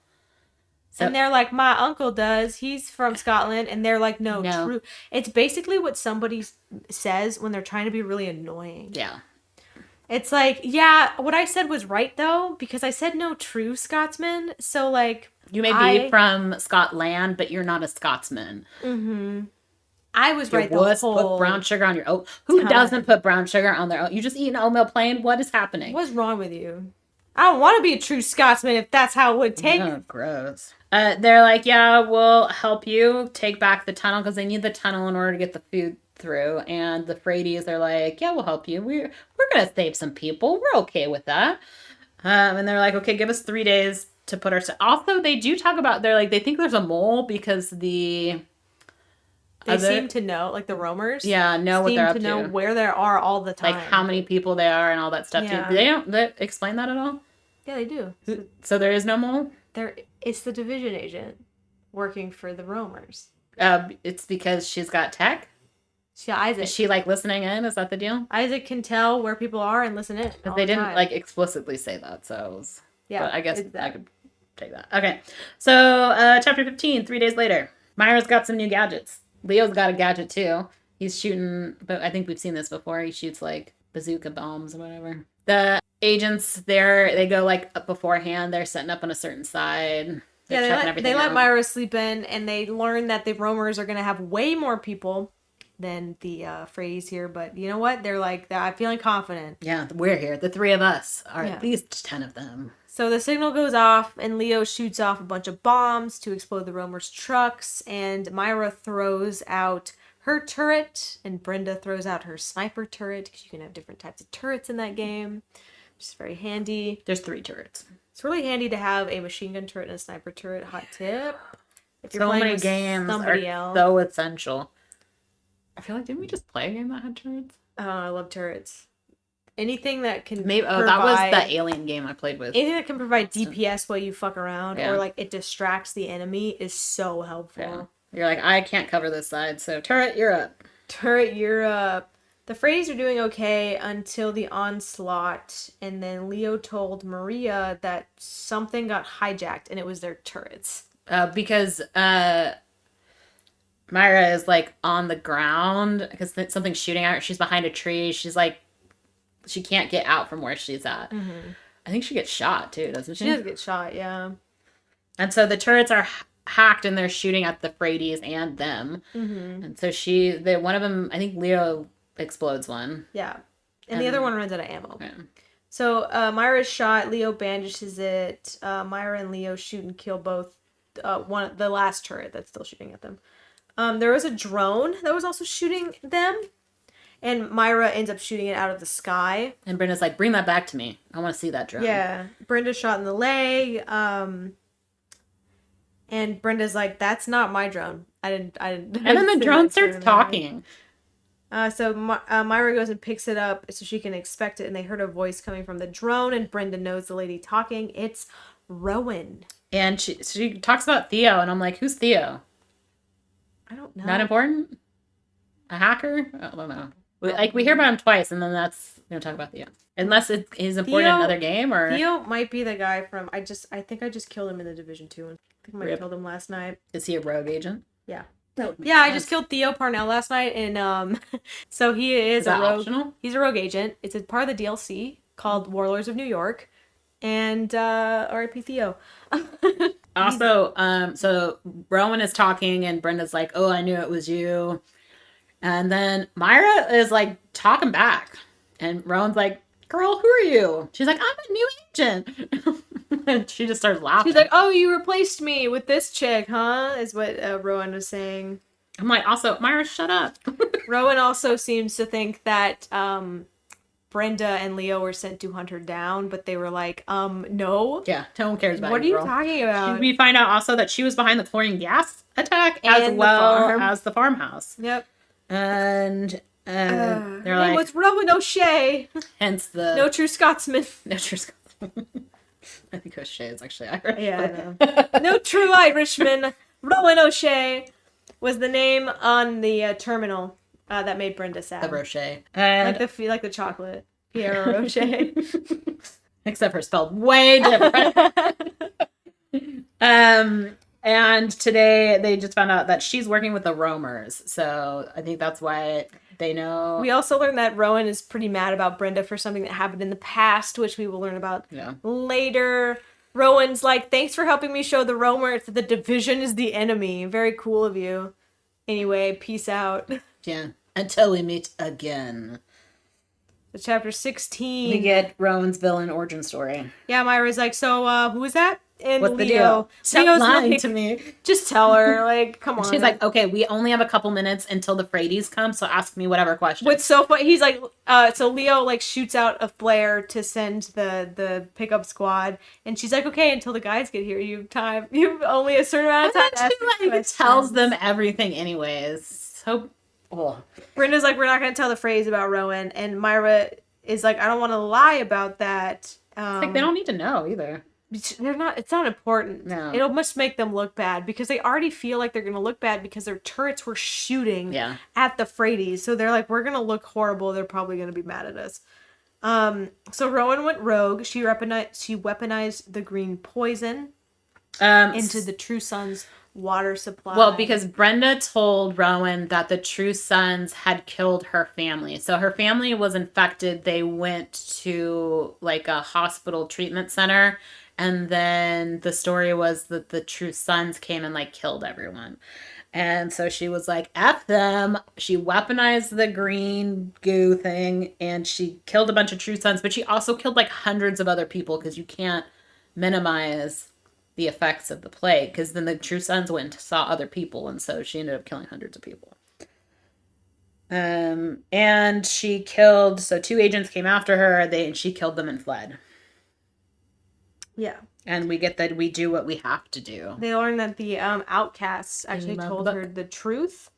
So, and they're like, my uncle does. He's from Scotland. And they're like, no, true. It's basically what somebody says when they're trying to be really annoying. Yeah. It's like, yeah, what I said was right, though, because I said no true Scotsman. So, like... You may be from Scotland, but you're not a Scotsman. Mm-hmm. I was right the whole put brown sugar on your oat. Who doesn't put brown sugar on their oat? You just eat an oatmeal plain? What is happening? What's wrong with you? I don't want to be a true Scotsman if that's how it would take. Oh, gross. They're like, yeah, we'll help you take back the tunnel because they need the tunnel in order to get the food through. And the Frades are like, yeah, we'll help you. We're gonna save some people. We're okay with that. And they're like, okay, give us 3 days to put our stuff. Also, they do talk about they think there's a mole because they seem to know, like the roamers. Yeah, know what they're up to. Know where they are all the time. Like how many people they are and all that stuff. Yeah. They explain that at all? Yeah, they do. So there is no mole? It's the Division agent working for the roamers. It's because she's got tech? Yeah, Isaac. Is she like listening in? Is that the deal? Isaac can tell where people are and listen in. Because they didn't like explicitly say that, so it was, yeah. But I guess I could take that. Okay, so chapter 15. 3 days later, Maira's got some new gadgets. Leo's got a gadget too. He's shooting, but I think we've seen this before. He shoots like bazooka bombs or whatever. The agents they go like up beforehand. They're setting up on a certain side. They let Maira sleep in, and they learn that the roamers are going to have way more people than the Frades here. But you know what? They're like, I'm feeling confident. Yeah, we're here. The three of us are at least 10 of them. So the signal goes off, and Leo shoots off a bunch of bombs to explode the roamers' trucks, and Maira throws out her turret, and Brenda throws out her sniper turret, because you can have different types of turrets in that game, which is very handy. There's 3 turrets. It's really handy to have a machine gun turret and a sniper turret. Hot tip. If you're playing with games somebody else. So essential. I feel like, didn't we just play a game that had turrets? Oh, I love turrets. Anything that can that was the Alien game I played with. Anything that can provide DPS while you fuck around, or like it distracts the enemy, is so helpful. Yeah. You're like, I can't cover this side, so turret, you're up. Turret, you're up. The Frades are doing okay until the onslaught, and then Leo told Maria that something got hijacked, and it was their turrets. Because Maira is like on the ground because something's shooting at her. She's behind a tree. She's like, she can't get out from where she's at. Mm-hmm. I think she gets shot too, doesn't she? She does get shot, yeah. And so the turrets are hacked and they're shooting at the Frades and them. Mm-hmm. And so one of them, I think Leo explodes one. Yeah. And the other one runs out of ammo. Okay. So Myra's shot. Leo bandages it. Maira and Leo shoot and kill both. The last turret that's still shooting at them. There was a drone that was also shooting them. And Maira ends up shooting it out of the sky. And Brenda's like, bring that back to me. I want to see that drone. Yeah. Brenda's shot in the leg. And Brenda's like, that's not my drone. I didn't. And then the drone starts talking. So Maira goes and picks it up so she can inspect it. And they heard a voice coming from the drone. And Brenda knows the lady talking. It's Rowan. And she talks about Theo. And I'm like, who's Theo? I don't know. Not important? A hacker? I don't know. Like, we hear about him twice, and then we don't talk about Theo. Unless he's important in another game, or... Theo might be the guy from... I think I just killed him in the Division 2. I think I might have killed him last night. Is he a rogue agent? Yeah. I just killed Theo Parnell last night, and so he is a rogue... Optional? He's a rogue agent. It's a part of the DLC called Warlords of New York. And R.I.P. Theo. Also, so Rowan is talking and Brenda's like, oh, I knew it was you. And then Maira is like talking back. And Rowan's like, girl, who are you? She's like, I'm a new agent. And she just starts laughing. She's like, oh, you replaced me with this chick, huh? Is what Rowan was saying. I'm like, also, Maira, shut up. Rowan also seems to think that Brenda and Leo were sent to hunt her down, but they were like, no. Yeah, no one cares about What are you talking about? We find out also that she was behind the chlorine gas attack as well as the farmhouse. Yep. And they're like, what's Rowan O'Shea? Hence the No true Scotsman. No true Scotsman. I think O'Shea is actually Irish. Yeah, I know. No true Irishman. Rowan O'Shea was the name on the terminal that made Brenda sad. The Rocher. Like the chocolate. Pierre Rocher. Except for spelled way different. And today they just found out that she's working with the roamers. So I think that's why they know. We also learned that Rowan is pretty mad about Brenda for something that happened in the past, which we will learn about later. Rowan's like, thanks for helping me show the roamers that the division is the enemy. Very cool of you. Anyway, peace out. Yeah. Until we meet again. So chapter 16. We get Rowan's villain origin story. Yeah, Myra's like, so who is that? And what's Leo. The deal? Stop lying like, to me. Just tell her, like, come on. She's like, okay, we only have a couple minutes until the Fradies come, so ask me whatever question. What's so funny? He's like, so Leo like shoots out a flare to send the pickup squad, and she's like, okay, until the guys get here, you have time. You have only a certain amount of time. She like tells them everything, anyways. So, Brenda's like, we're not gonna tell the phrase about Rowan, and Maira is like, I don't want to lie about that. It's like they don't need to know either. They're not. It's not important. No. It'll must make them look bad because they already feel like they're gonna look bad because their turrets were shooting at the Fradies. So they're like, we're gonna look horrible. They're probably gonna be mad at us. So Rowan went rogue. She weaponized the green poison into the True Sons' water supply. Well, because Brenda told Rowan that the True Sons had killed her family. So her family was infected. They went to like a hospital treatment center. And then the story was that the True Sons came and like killed everyone. And so she was like, F them. She weaponized the green goo thing and she killed a bunch of True Sons. But she also killed like hundreds of other people because you can't minimize the effects of the plague. Because then the True Sons went and saw other people. And so she ended up killing hundreds of people. And she killed, so 2 agents came after her. And she killed them and fled. Yeah. And we get that we do what we have to do. They learned that the outcasts actually told her the truth.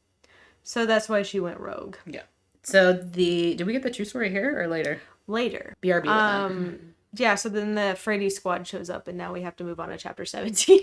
So that's why she went rogue. Yeah. So did we get the true story here or later? Later. BRB with them. Yeah, so then the Freddy squad shows up and now we have to move on to chapter 17.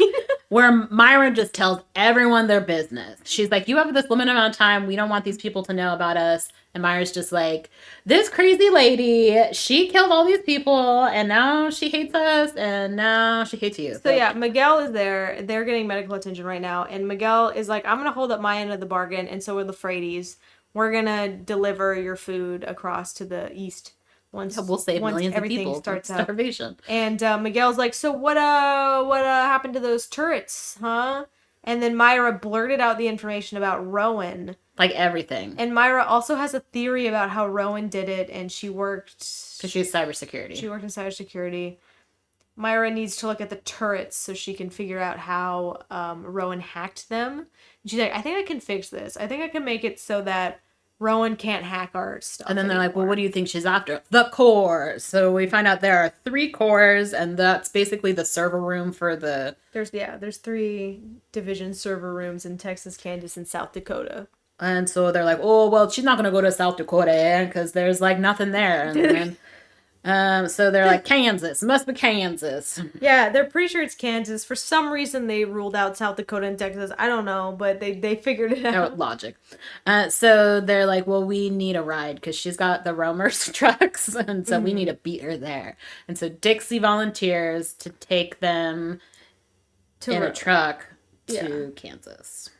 Where Maira just tells everyone their business. She's like, you have this limited amount of time. We don't want these people to know about us. And Maira's just like, this crazy lady, she killed all these people and now she hates us and now she hates you. So yeah, Miguel is there. They're getting medical attention right now. And Miguel is like, I'm going to hold up my end of the bargain. And so are the Fradies. We're going to deliver your food across to the east. We'll save millions of people from starvation. And Miguel's like, so what happened to those turrets, huh? And then Maira blurted out the information about Rowan. Like everything. And Maira also has a theory about how Rowan did it, and she worked... Because she's cybersecurity. She worked in cybersecurity. Maira needs to look at the turrets so she can figure out how Rowan hacked them. And she's like, I think I can fix this. I think I can make it so that Rowan can't hack our stuff. And then they're like, well, what do you think she's after? The core. So we find out there are 3 cores, and that's basically the server room for the... There's 3 division server rooms in Texas, Kansas, and South Dakota. And so they're like, oh, well, she's not going to go to South Dakota because there's like nothing there. And then, so they're like, Kansas. Must be Kansas. Yeah, they're pretty sure it's Kansas. For some reason, they ruled out South Dakota and Texas. I don't know, but they figured it out. Oh, logic. So they're like, well, we need a ride because she's got the roamers trucks. And so we need to beat her there. And so Dixie volunteers to take them in a truck to Kansas.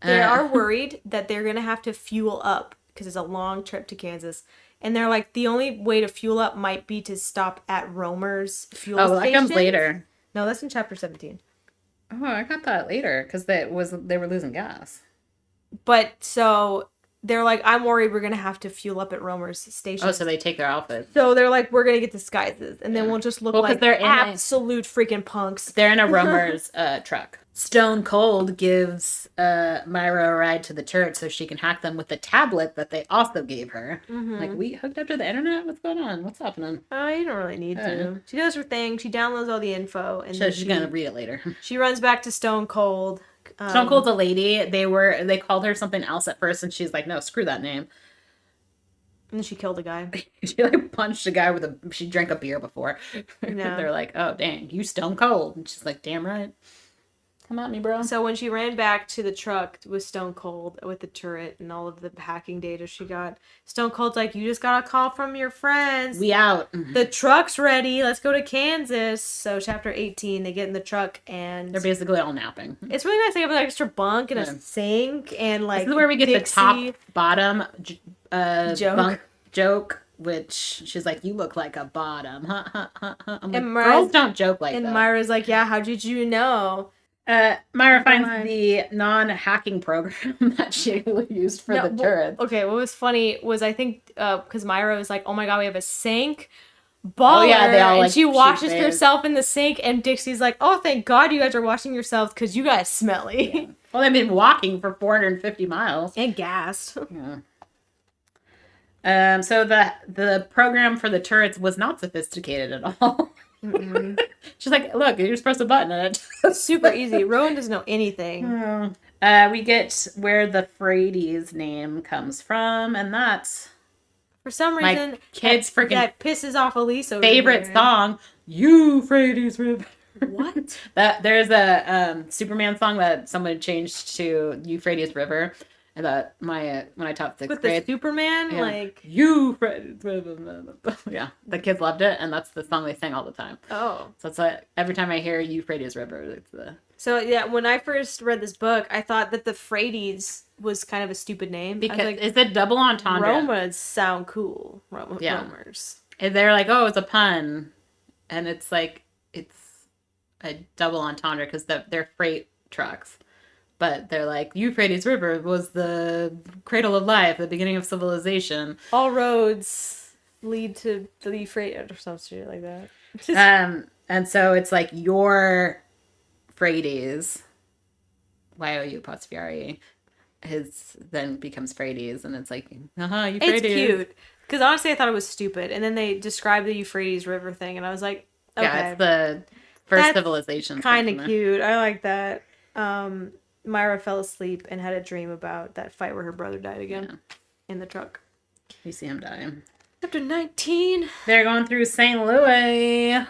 They are worried that they're going to have to fuel up because it's a long trip to Kansas. And they're like, the only way to fuel up might be to stop at Romer's fuel station. Oh, that comes later. No, that's in chapter 17. Oh, I got that later because they were losing gas. But so they're like, I'm worried we're gonna have to fuel up at Romer's station. Oh, so they take their outfits. So they're like, we're gonna get disguises, and then we'll just look like they're absolute freaking punks. They're in a Romer's truck. Stone Cold gives Maira a ride to the church so she can hack them with the tablet that they also gave her. Mm-hmm. Like, we hooked up to the internet? What's going on? What's happening? Oh, you don't really need to. She does her thing. She downloads all the info, and So she's gonna read it later. She runs back to Stone Cold. Stone Cold's a lady. They called her something else at first, and she's like, no, screw that name. And then she killed a guy. She like punched a guy she drank a beer before. No. They're like, oh dang, you Stone Cold. And she's like, damn right. Come at me, bro. So when she ran back to the truck with Stone Cold with the turret and all of the hacking data she got, Stone Cold's like, you just got a call from your friends. We out. The truck's ready. Let's go to Kansas. So chapter 18, they get in the truck and they're basically all napping. It's really nice. They have an extra bunk and a sink and like. This is where we get Dixie the top bottom joke. Bunk joke, which she's like, you look like a bottom. I'm like, And girls don't joke like that. And Myra's like, yeah, how did you know? Myra finds the non-hacking program that she used for the turret. Okay, what was funny was I think because Myra was like, "Oh my god, we have a sink, baller!" They all, and she washes herself in the sink, and Dixie's like, "Oh, thank God you guys are washing yourselves because you guys smelly." Yeah. Well, they've been walking for 450 miles and gassed. Yeah. So the program for the turrets was not sophisticated at all. She's like, look, you just press a button and it's super easy. Rowan doesn't know anything. We get where the Frady's name comes from, and that's for some reason my kids freaking that pisses off Elise over favorite song, Euphrates River. What? There's a Superman song that someone changed to Euphrates River. And that when I taught sixth grade, the Superman, like yeah, the kids loved it, and that's the song they sang all the time. Oh, so it's like every time I hear Euphrates River, it's the. So yeah, when I first read this book, I thought that the Frady's was kind of a stupid name because like, it's a double entendre. Romas sound cool. Romers. And they're like, oh, it's a pun, and it's like it's a double entendre because they're freight trucks. But they're like, Euphrates River was the cradle of life, the beginning of civilization. All roads lead to the Euphrates or some shit like that. And so it's like your Frady's, Y-O-U apostrophe R-E, his then becomes Frady's, and it's like, Euphrates. It's cute. Because honestly, I thought it was stupid. And then they described the Euphrates River thing, and I was like, okay. Yeah, it's the first civilization. Kind of cute. I like that. Myra fell asleep and had a dream about that fight where her brother died again in the truck. You see him dying. Chapter 19. They're going through St. Louis.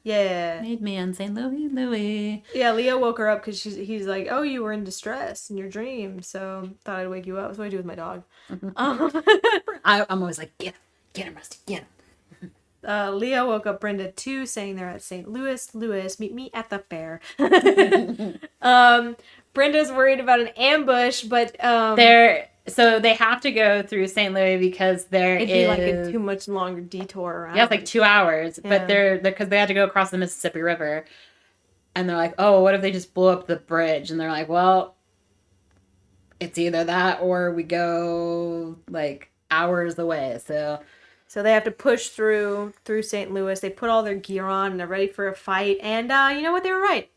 Yeah. Made me on St. Louis. Yeah, Leo woke her up because he's like, oh, you were in distress in your dream, so thought I'd wake you up. That's what I do with my dog. I'm always like, get him, Rusty, get him. Leo woke up Brenda too, saying they're at St. Louis. Louis, meet me at the fair. Brenda's worried about an ambush, but so they have to go through St. Louis because it'd be like a too much longer detour around. Yeah, it's like 2 hours, but they're because they had to go across the Mississippi River, and they're like, oh, what if they just blow up the bridge? And they're like, well, it's either that or we go like hours away, so they have to push through St. Louis. They put all their gear on and they're ready for a fight. And you know what? They were right.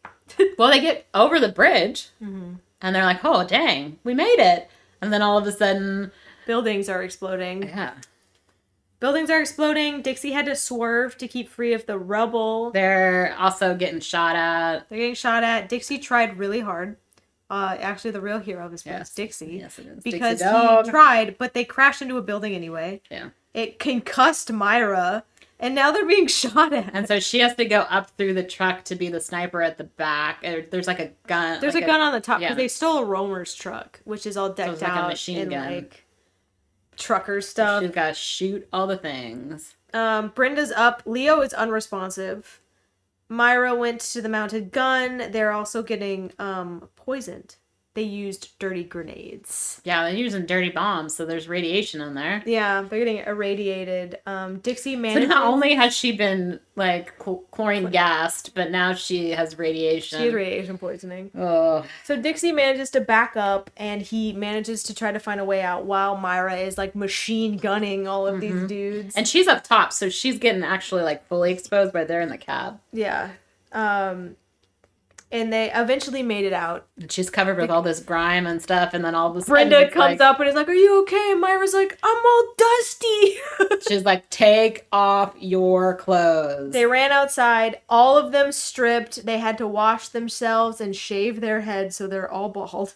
Well, they get over the bridge and they're like, oh, dang, we made it. And then all of a sudden... buildings are exploding. Yeah. Buildings are exploding. Dixie had to swerve to keep free of the rubble. They're also getting shot at. They're getting shot at. Dixie tried really hard. Actually, the real hero of this book is Dixie. Yes, it is. Because he tried, but they crashed into a building anyway. Yeah. It concussed Myra, and now they're being shot at. And so she has to go up through the truck to be the sniper at the back. There's like a gun. There's a gun on the top because they stole a Romer's truck, which is all decked out like a machine gun. Like trucker stuff. She's got to shoot all the things. Brenda's up. Leo is unresponsive. Myra went to the mounted gun. They're also getting poisoned they used dirty grenades. Yeah, they're using dirty bombs, so there's radiation in there. Yeah, they're getting irradiated. Dixie So manages... not only has she been, like, chlorine gassed, but now she has radiation. She has radiation poisoning. Oh. So Dixie manages to back up, and he manages to try to find a way out while Maira is, like, machine gunning all of these dudes. And she's up top, so she's getting actually, like, fully exposed right there in the cab. Yeah. And they eventually made it out. And she's covered with all this grime and stuff, and then all of a sudden Brenda comes up and is like, "Are you okay?" And Myra's like, "I'm all dusty." She's like, "Take off your clothes." They ran outside, all of them stripped. They had to wash themselves and shave their heads, so they're all bald.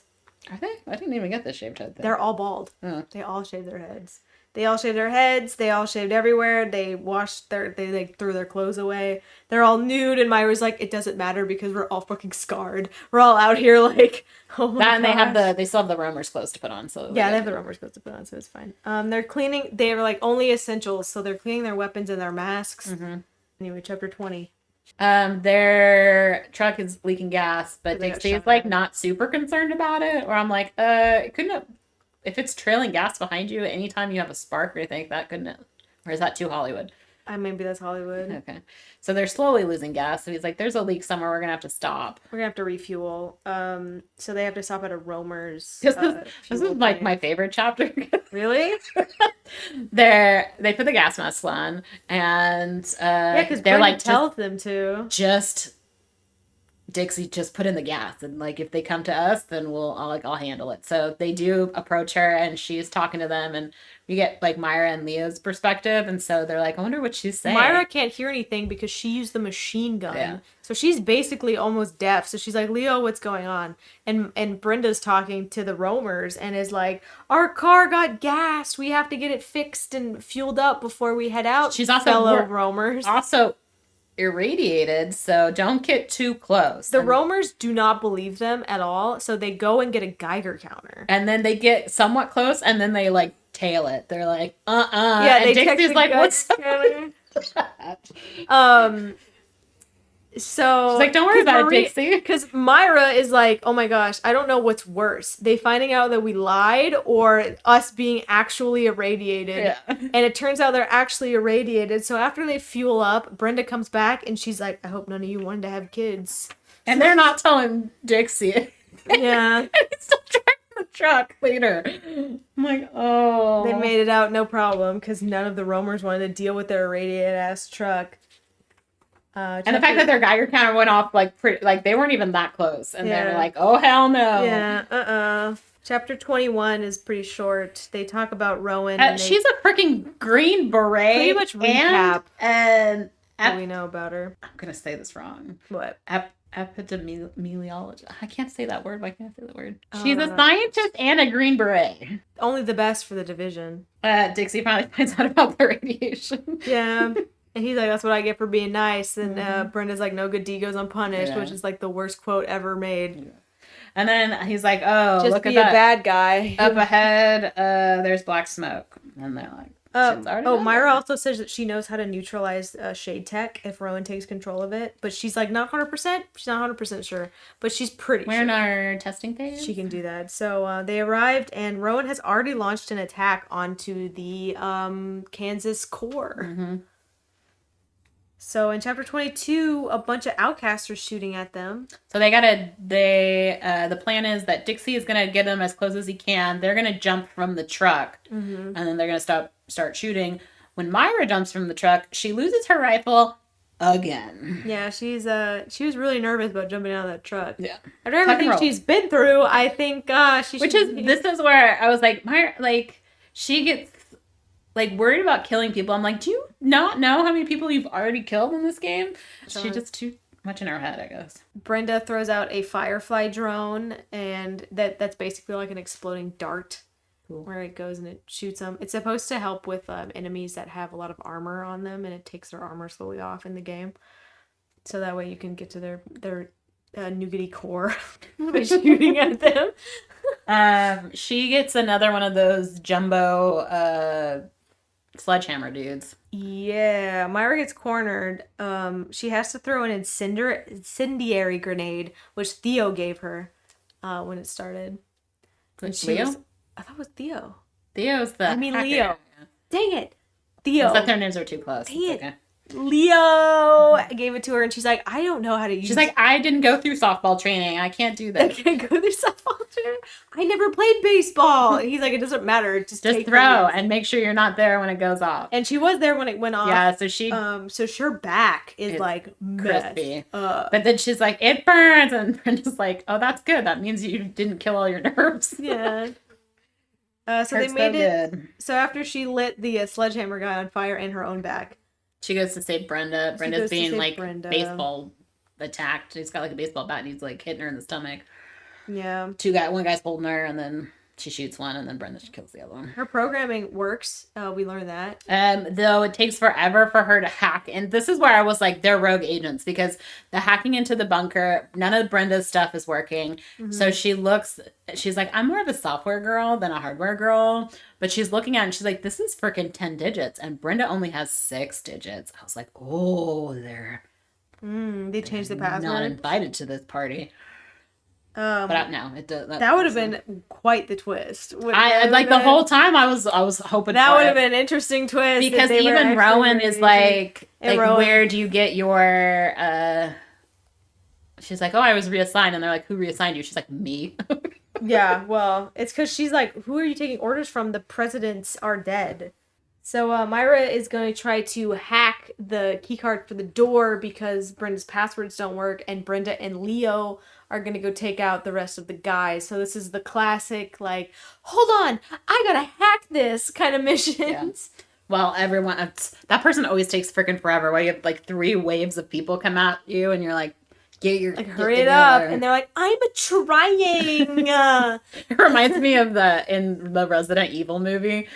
Are they? I didn't even get the shaved head thing. They're all bald. Oh. They all shaved their heads. They all shaved their heads. They all shaved everywhere. They washed they like threw their clothes away. They're all nude, and Myra's like, "It doesn't matter because we're all fucking scarred. We're all out here like, oh my that, and gosh." they still have the roamers clothes to put on, so Yeah, they have the roamers clothes to put on, so it's fine. They're cleaning. They were like only essentials, so they're cleaning their weapons and their masks. Mm-hmm. Anyway, chapter 20. Their truck is leaking gas, but They got Dixie's shot like at. not super concerned about it. Or I'm like, it couldn't have, if it's trailing gas behind you, anytime you have a spark or anything, that couldn't have, or is that too Hollywood? Maybe that's Hollywood. Okay. So they're slowly losing gas. So he's like, there's a leak somewhere. We're going to have to stop. We're gonna have to refuel. So they have to stop at a roamer's. This is fuel like tank. my favorite chapter. Really? They put the gas mask on, and Yeah, because they're Brenda like, tells them to. just Dixie, just put in the gas, and like if they come to us, then I'll handle it. So they do approach her, and she's talking to them, and we get like Maira and Leo's perspective, and so they're like, I wonder what she's saying. Maira can't hear anything because she used the machine gun. Yeah. So she's basically almost deaf. So she's like, "Leo, what's going on?" And Brenda's talking to the roamers and is like, "Our car got gassed. We have to get it fixed and fueled up before we head out." She's also fellow roamers. Also irradiated, so don't get too close. The roamers do not believe them at all, so they go and get a Geiger counter. And then they get somewhat close, and then they like tail it. They're like, Yeah, and they Dixie's text like, the what's up? Geiger. So She's like, don't worry about it, Dixie. Because Maira is like, "Oh my gosh, I don't know what's worse. They finding out that we lied or us being actually irradiated." Yeah. And it turns out they're actually irradiated. So after they fuel up, Brenda comes back and she's like, "I hope none of you wanted to have kids." And they're not telling Dixie. Yeah. And he's still driving the truck later. I'm like, oh. They made it out no problem because none of the roamers wanted to deal with their irradiated ass truck. And the fact that their Geiger counter went off like pretty, like they weren't even that close, and Yeah. they're like, "Oh hell no!" Yeah, Chapter 21 is pretty short. They talk about Rowan. And She's a freaking Green Beret. Pretty much recap And what we know about her. I'm gonna say this wrong. What? Epidemiologist. I can't say that word. Why can't I say that word? Oh, She's a scientist and a Green Beret. Only the best for the division. Dixie finally finds out about the radiation. Yeah. And he's like, "That's what I get for being nice." And Brenda's like, "No good deed goes unpunished," Yeah. which is like the worst quote ever made. And then he's like, "Oh, Just look be at a that! bad guy. Up ahead, there's black smoke." And they're like, "Shit's already done." Myra also says that she knows how to neutralize shade tech if Rowan takes control of it. But she's like, not 100%. She's not 100% sure. But she's pretty We're sure. in our testing phase. She can do that. So they arrived, and Rowan has already launched an attack onto the Kansas core. Mm-hmm. So in chapter 22, a bunch of outcasts are shooting at them. So the plan is that Dixie is gonna get them as close as he can. They're gonna jump from the truck, and then they're gonna start shooting. When Maira jumps from the truck, she loses her rifle again. Yeah, she was really nervous about jumping out of that truck. Yeah. After everything she's been through, I think this is where I was like, Maira, like she gets like worried about killing people. I'm like, do you not know how many people you've already killed in this game? She's just too much in her head, I guess. Brenda throws out a Firefly drone, and that's basically like an exploding dart. Cool. Where it goes and it shoots them. It's supposed to help with enemies that have a lot of armor on them, and it takes their armor slowly off in the game. So that way you can get to their nougaty core by shooting at them. She gets another one of those jumbo sledgehammer dudes. Yeah, Myra gets cornered. She has to throw an incendiary grenade, which Theo gave her. when it started. And Leo? I thought it was Theo. Theo's the hacker. Leo. Dang it. Theo. It's like their names are too close. Dang it's it. okay. Leo gave it to her, and she's like, I don't know how to use it. She's like, I didn't go through softball training. I can't do I that. can't go through softball training. I never played baseball. And he's like, it doesn't matter. Just take throw and make sure you're not there when it goes off. And she was there when it went off. Yeah, so she... so her back is like crispy. But then she's like, it burns. And Brenda's like, oh, that's good. That means you didn't kill all your nerves. Yeah. So they made it. Good. So after she lit the sledgehammer guy on fire in her own back, she goes to save Brenda. Brenda's being like baseball attacked. He's got like a baseball bat and he's like hitting her in the stomach. Yeah. One guy's holding her and then she shoots one and then Brenda kills the other one. Her programming works. We learned that. Though it takes forever for her to hack. And this is where I was like, they're rogue agents because the hacking into the bunker, none of Brenda's stuff is working. Mm-hmm. So she's like, I'm more of a software girl than a hardware girl. But she's looking at it and she's like, this is freaking 10 digits. And Brenda only has 6 digits. I was like, oh, they changed the password. Not invited to this party. But no, it does. That would have been quite the twist. I like the whole time I was hoping that would have been an interesting twist because even Rowan is like where do you get your? She's like, oh, I was reassigned, and they're like, who reassigned you? She's like, me. Yeah, well, it's because she's like, who are you taking orders from? The presidents are dead. So Maira is going to try to hack the keycard for the door because Brenda's passwords don't work, and Brenda and Leo are going to go take out the rest of the guys. So this is the classic, like, hold on, I gotta hack this kind of missions. Yeah. Well, that person always takes freaking forever. Where you have like 3 waves of people come at you and you're like, hurry it up. And they're like, I'm trying. It reminds me of in the Resident Evil movie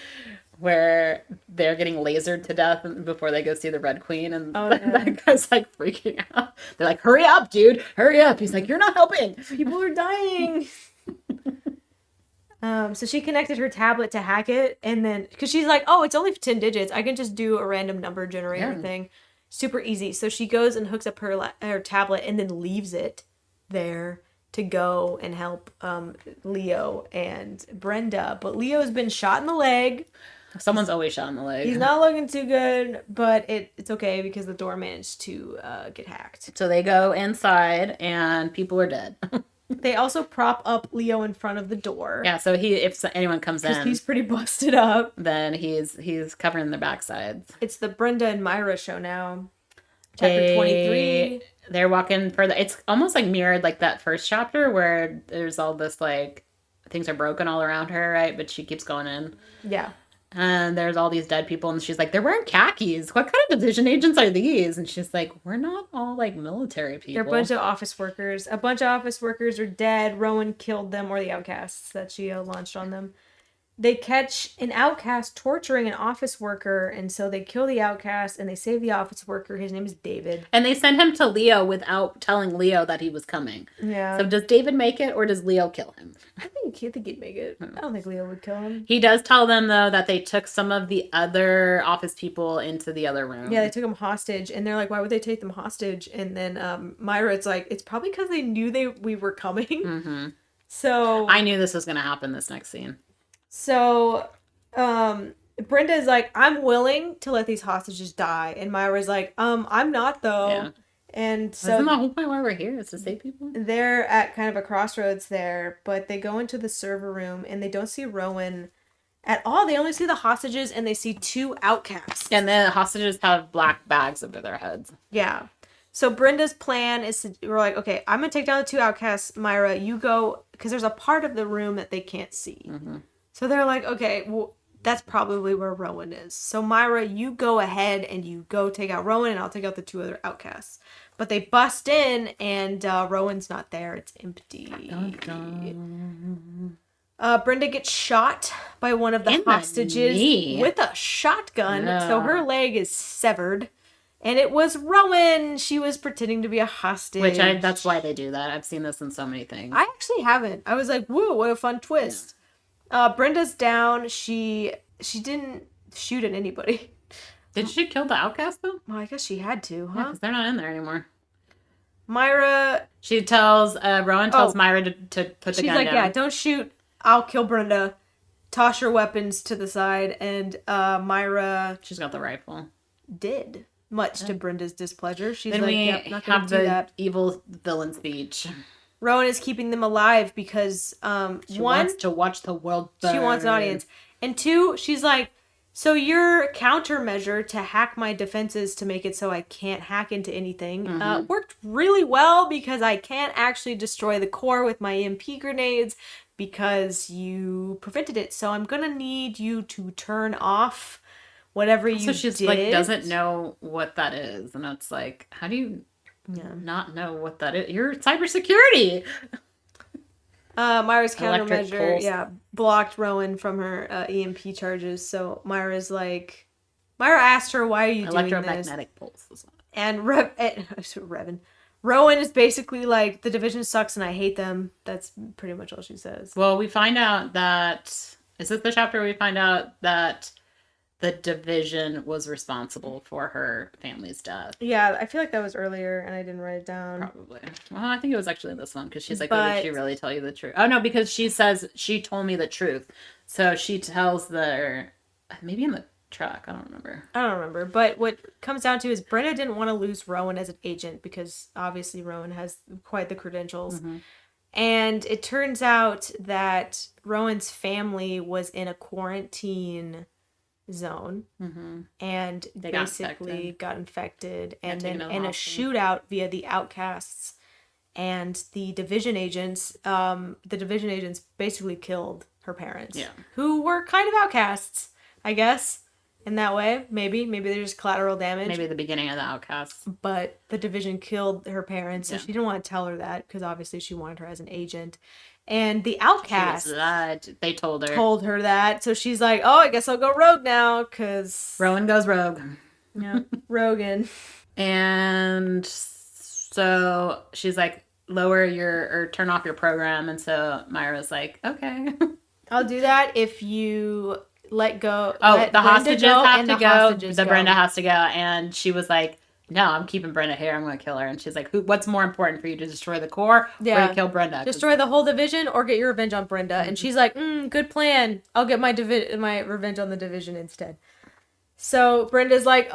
where they're getting lasered to death before they go see the Red Queen, and that guy's like freaking out. They're like, hurry up, dude, hurry up. He's like, you're not helping. People are dying. So she connected her tablet to hack it, and then, because she's like, oh, it's only 10 digits. I can just do a random number generator thing. Super easy. So she goes and hooks up her tablet and then leaves it there to go and help Leo and Brenda. But Leo's been shot in the leg. Someone's always shot in the leg. He's not looking too good, but it's okay because the door managed to get hacked. So they go inside and people are dead. They also prop up Leo in front of the door. Yeah, so if anyone comes in, he's pretty busted up, then he's covering their backsides. It's the Brenda and Maira show now. Chapter 23. They're walking further. It's almost like mirrored like that first chapter where there's all this like things are broken all around her, right? But she keeps going in. Yeah. And there's all these dead people, and she's like, they're wearing khakis. What kind of division agents are these? And she's like, we're not all like military people. They're a bunch of office workers. A bunch of office workers are dead. Rowan killed them, or the outcasts that she launched on them. They catch an outcast torturing an office worker, and so they kill the outcast, and they save the office worker. His name is David. And they send him to Leo without telling Leo that he was coming. Yeah. So does David make it, or does Leo kill him? I think he'd make it. I don't think Leo would kill him. He does tell them, though, that they took some of the other office people into the other room. Yeah, they took them hostage, and they're like, why would they take them hostage? And then Maira, it's like, it's probably because they knew we were coming. Mm-hmm. So I knew this was going to happen this next scene. So, Brenda's like, I'm willing to let these hostages die. And Myra's like, I'm not though. Yeah. And so isn't the whole point why we're here is to save people? They're at kind of a crossroads there, but they go into the server room and they don't see Rowan at all. They only see the hostages and they see 2 outcasts. And the hostages have black bags over their heads. Yeah. So Brenda's plan is we're like, okay, I'm going to take down the 2 outcasts. Maira, you go, because there's a part of the room that they can't see. Mm-hmm. So they're like, okay, well, that's probably where Rowan is. So Maira, you go ahead and you go take out Rowan, and I'll take out the 2 other outcasts. But they bust in, and Rowan's not there. It's empty. Dun, dun. Brenda gets shot by one of the hostages with a shotgun. No. So her leg is severed. And it was Rowan. She was pretending to be a hostage. That's why they do that. I've seen this in so many things. I actually haven't. I was like, whoa, what a fun twist. Yeah. Brenda's down. She didn't shoot at anybody. Did she kill the outcast though? Well, I guess she had to, huh? Yeah, because they're not in there anymore. Myra... She tells, Rowan tells Myra to put the gun down. She's like, yeah, don't shoot. I'll kill Brenda. Toss your weapons to the side. And Myra... She's got the rifle. Did. Much to Brenda's displeasure. She's then like, we yep, not going to do that. Evil villain speech. Rowan is keeping them alive because, she wants to watch the world burn. She wants an audience. And 2, she's like, so your countermeasure to hack my defenses to make it so I can't hack into anything worked really well because I can't actually destroy the core with my EMP grenades because you prevented it. So I'm going to need you to turn off whatever you did. So she's like, doesn't know what that is. And it's like, how do you not know what that is? You're cybersecurity. Myra's countermeasure, blocked Rowan from her EMP charges. So Myra asked her, why are you doing this? Electromagnetic pulse. And Rowan is basically like, the Division sucks and I hate them. That's pretty much all she says. Well, we find out that, is this the chapter where we find out that the Division was responsible for her family's death? Yeah, I feel like that was earlier and I didn't write it down. Probably. Well, I think it was actually this one because she's like, oh, did she really tell you the truth? Oh, no, because she says she told me the truth. So she tells maybe in the truck. I don't remember. But what comes down to is Brenda didn't want to lose Rowan as an agent because obviously Rowan has quite the credentials. Mm-hmm. And it turns out that Rowan's family was in a quarantine zone and they basically got infected and then in a shootout via the outcasts and the division agents basically killed her parents who were kind of outcasts, I guess, in that way. Maybe they're just collateral damage, maybe the beginning of the outcasts, but the Division killed her parents, so she didn't want to tell her that because obviously she wanted her as an agent. And the outcast, they told her that. So she's like, oh, I guess I'll go rogue now, because... Rowan goes rogue. Yeah, Rogan. And so she's like, turn off your program. And so Myra's like, okay. I'll do that if you let go. The hostages have to go. Brenda has to go. And she was like, no, I'm keeping Brenda here. I'm going to kill her. And she's like, what's more important for you, to destroy the core or to kill Brenda? Destroy the whole Division or get your revenge on Brenda. Mm-hmm. And she's like, good plan. I'll get my revenge on the Division instead. So Brenda's like,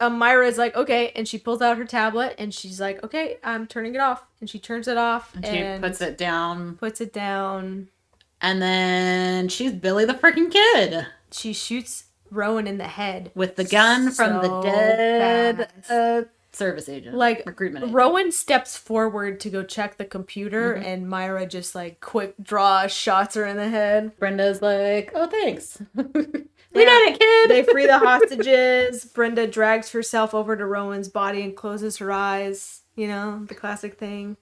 Myra's like, okay. And she pulls out her tablet and she's like, okay, I'm turning it off. And she turns it off. And she puts it down. And then she's Billy the freaking Kid. She shoots Rowan in the head with the gun from the dead service agent, recruitment agent. Rowan steps forward to go check the computer, and Myra just quick draw shots her in the head. Brenda's like, "Oh, thanks, we did it, kid." They free the hostages. Brenda drags herself over to Rowan's body and closes her eyes. You know, the classic thing.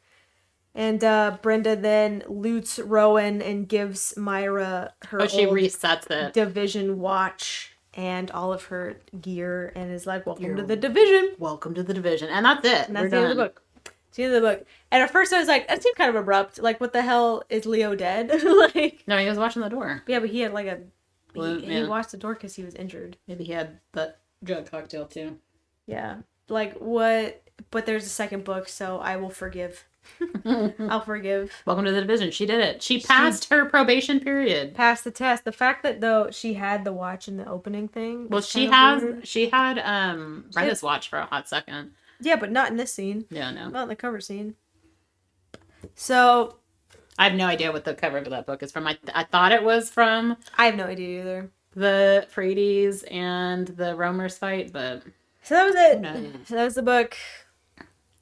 And Brenda then loots Rowan and gives Myra her she resets it. Division watch and all of her gear and is like, welcome to the Division. Welcome to the Division. And that's it. And that's the end of the book. It's the end of the book. And at first I was like, that seemed kind of abrupt. Like, what the hell? Is Leo dead? No, he was watching the door. Yeah, but he had he watched the door because he was injured. Maybe he had the drug cocktail too. Yeah. Like, what? But there's a second book, so I will forgive. I'll forgive. Welcome to the Division. She did it. She passed her probation period. Passed the test. The fact that though she had the watch in the opening thing. Well, she had Brenda's watch for a hot second. Yeah, but not in this scene. Yeah, no. Not in the cover scene. So I have no idea what the cover of that book is from. I thought it was from. I have no idea either. The Frades and the Roamers fight, but so that was it. No. So that was the book.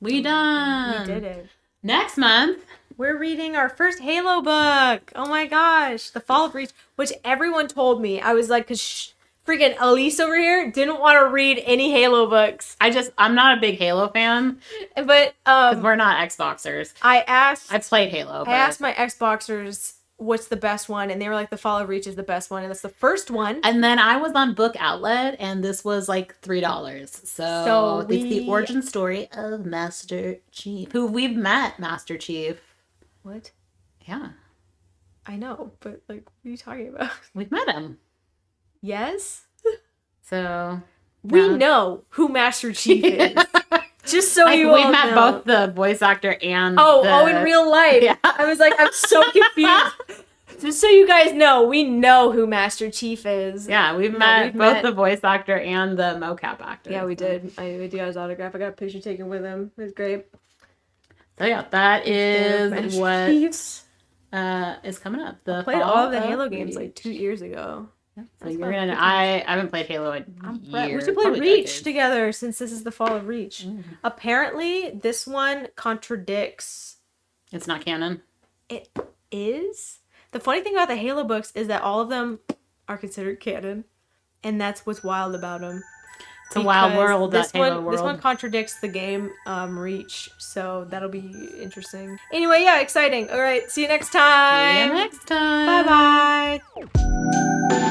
We done. We did it. Next month, we're reading our first Halo book. Oh my gosh. The Fall of Reach, which everyone told me. I was like, because freaking Elise over here didn't want to read any Halo books. I'm not a big Halo fan. But, because we're not Xboxers. I played Halo. I asked my Xboxers what's the best one, and they were like, The Fall of Reach is the best one, and that's the first one. And then I was on Book Outlet, and this was like $3. So it's the origin story of Master Chief, who we've met. Master Chief. What? Yeah. I know, but what are you talking about? We've met him. Yes? So we know who Master Chief is. Just so Like, you we've all met know. both the voice actor and Oh, in real life. Yeah. I was like, I'm so confused. Just so you guys know, we know who Master Chief is. Yeah, we've met both the voice actor and the mocap actor. Yeah, we did. I do have his autograph. I got a picture taken with him. It was great. So yeah, that is what Chiefs. is coming up. The Played fall all of the of Halo games Reach. like 2 years ago. So you're gonna. I haven't played Halo in years. We should play probably Reach decades. together since this is the fall of Reach. Apparently, this one contradicts. It's not canon. It is. The funny thing about the Halo books is that all of them are considered canon, and that's what's wild about them. It's a wild world. This that Halo one, world. This one contradicts the game Reach, so that'll be interesting. Anyway, yeah, exciting. All right, see you next time. See you next time. Bye bye.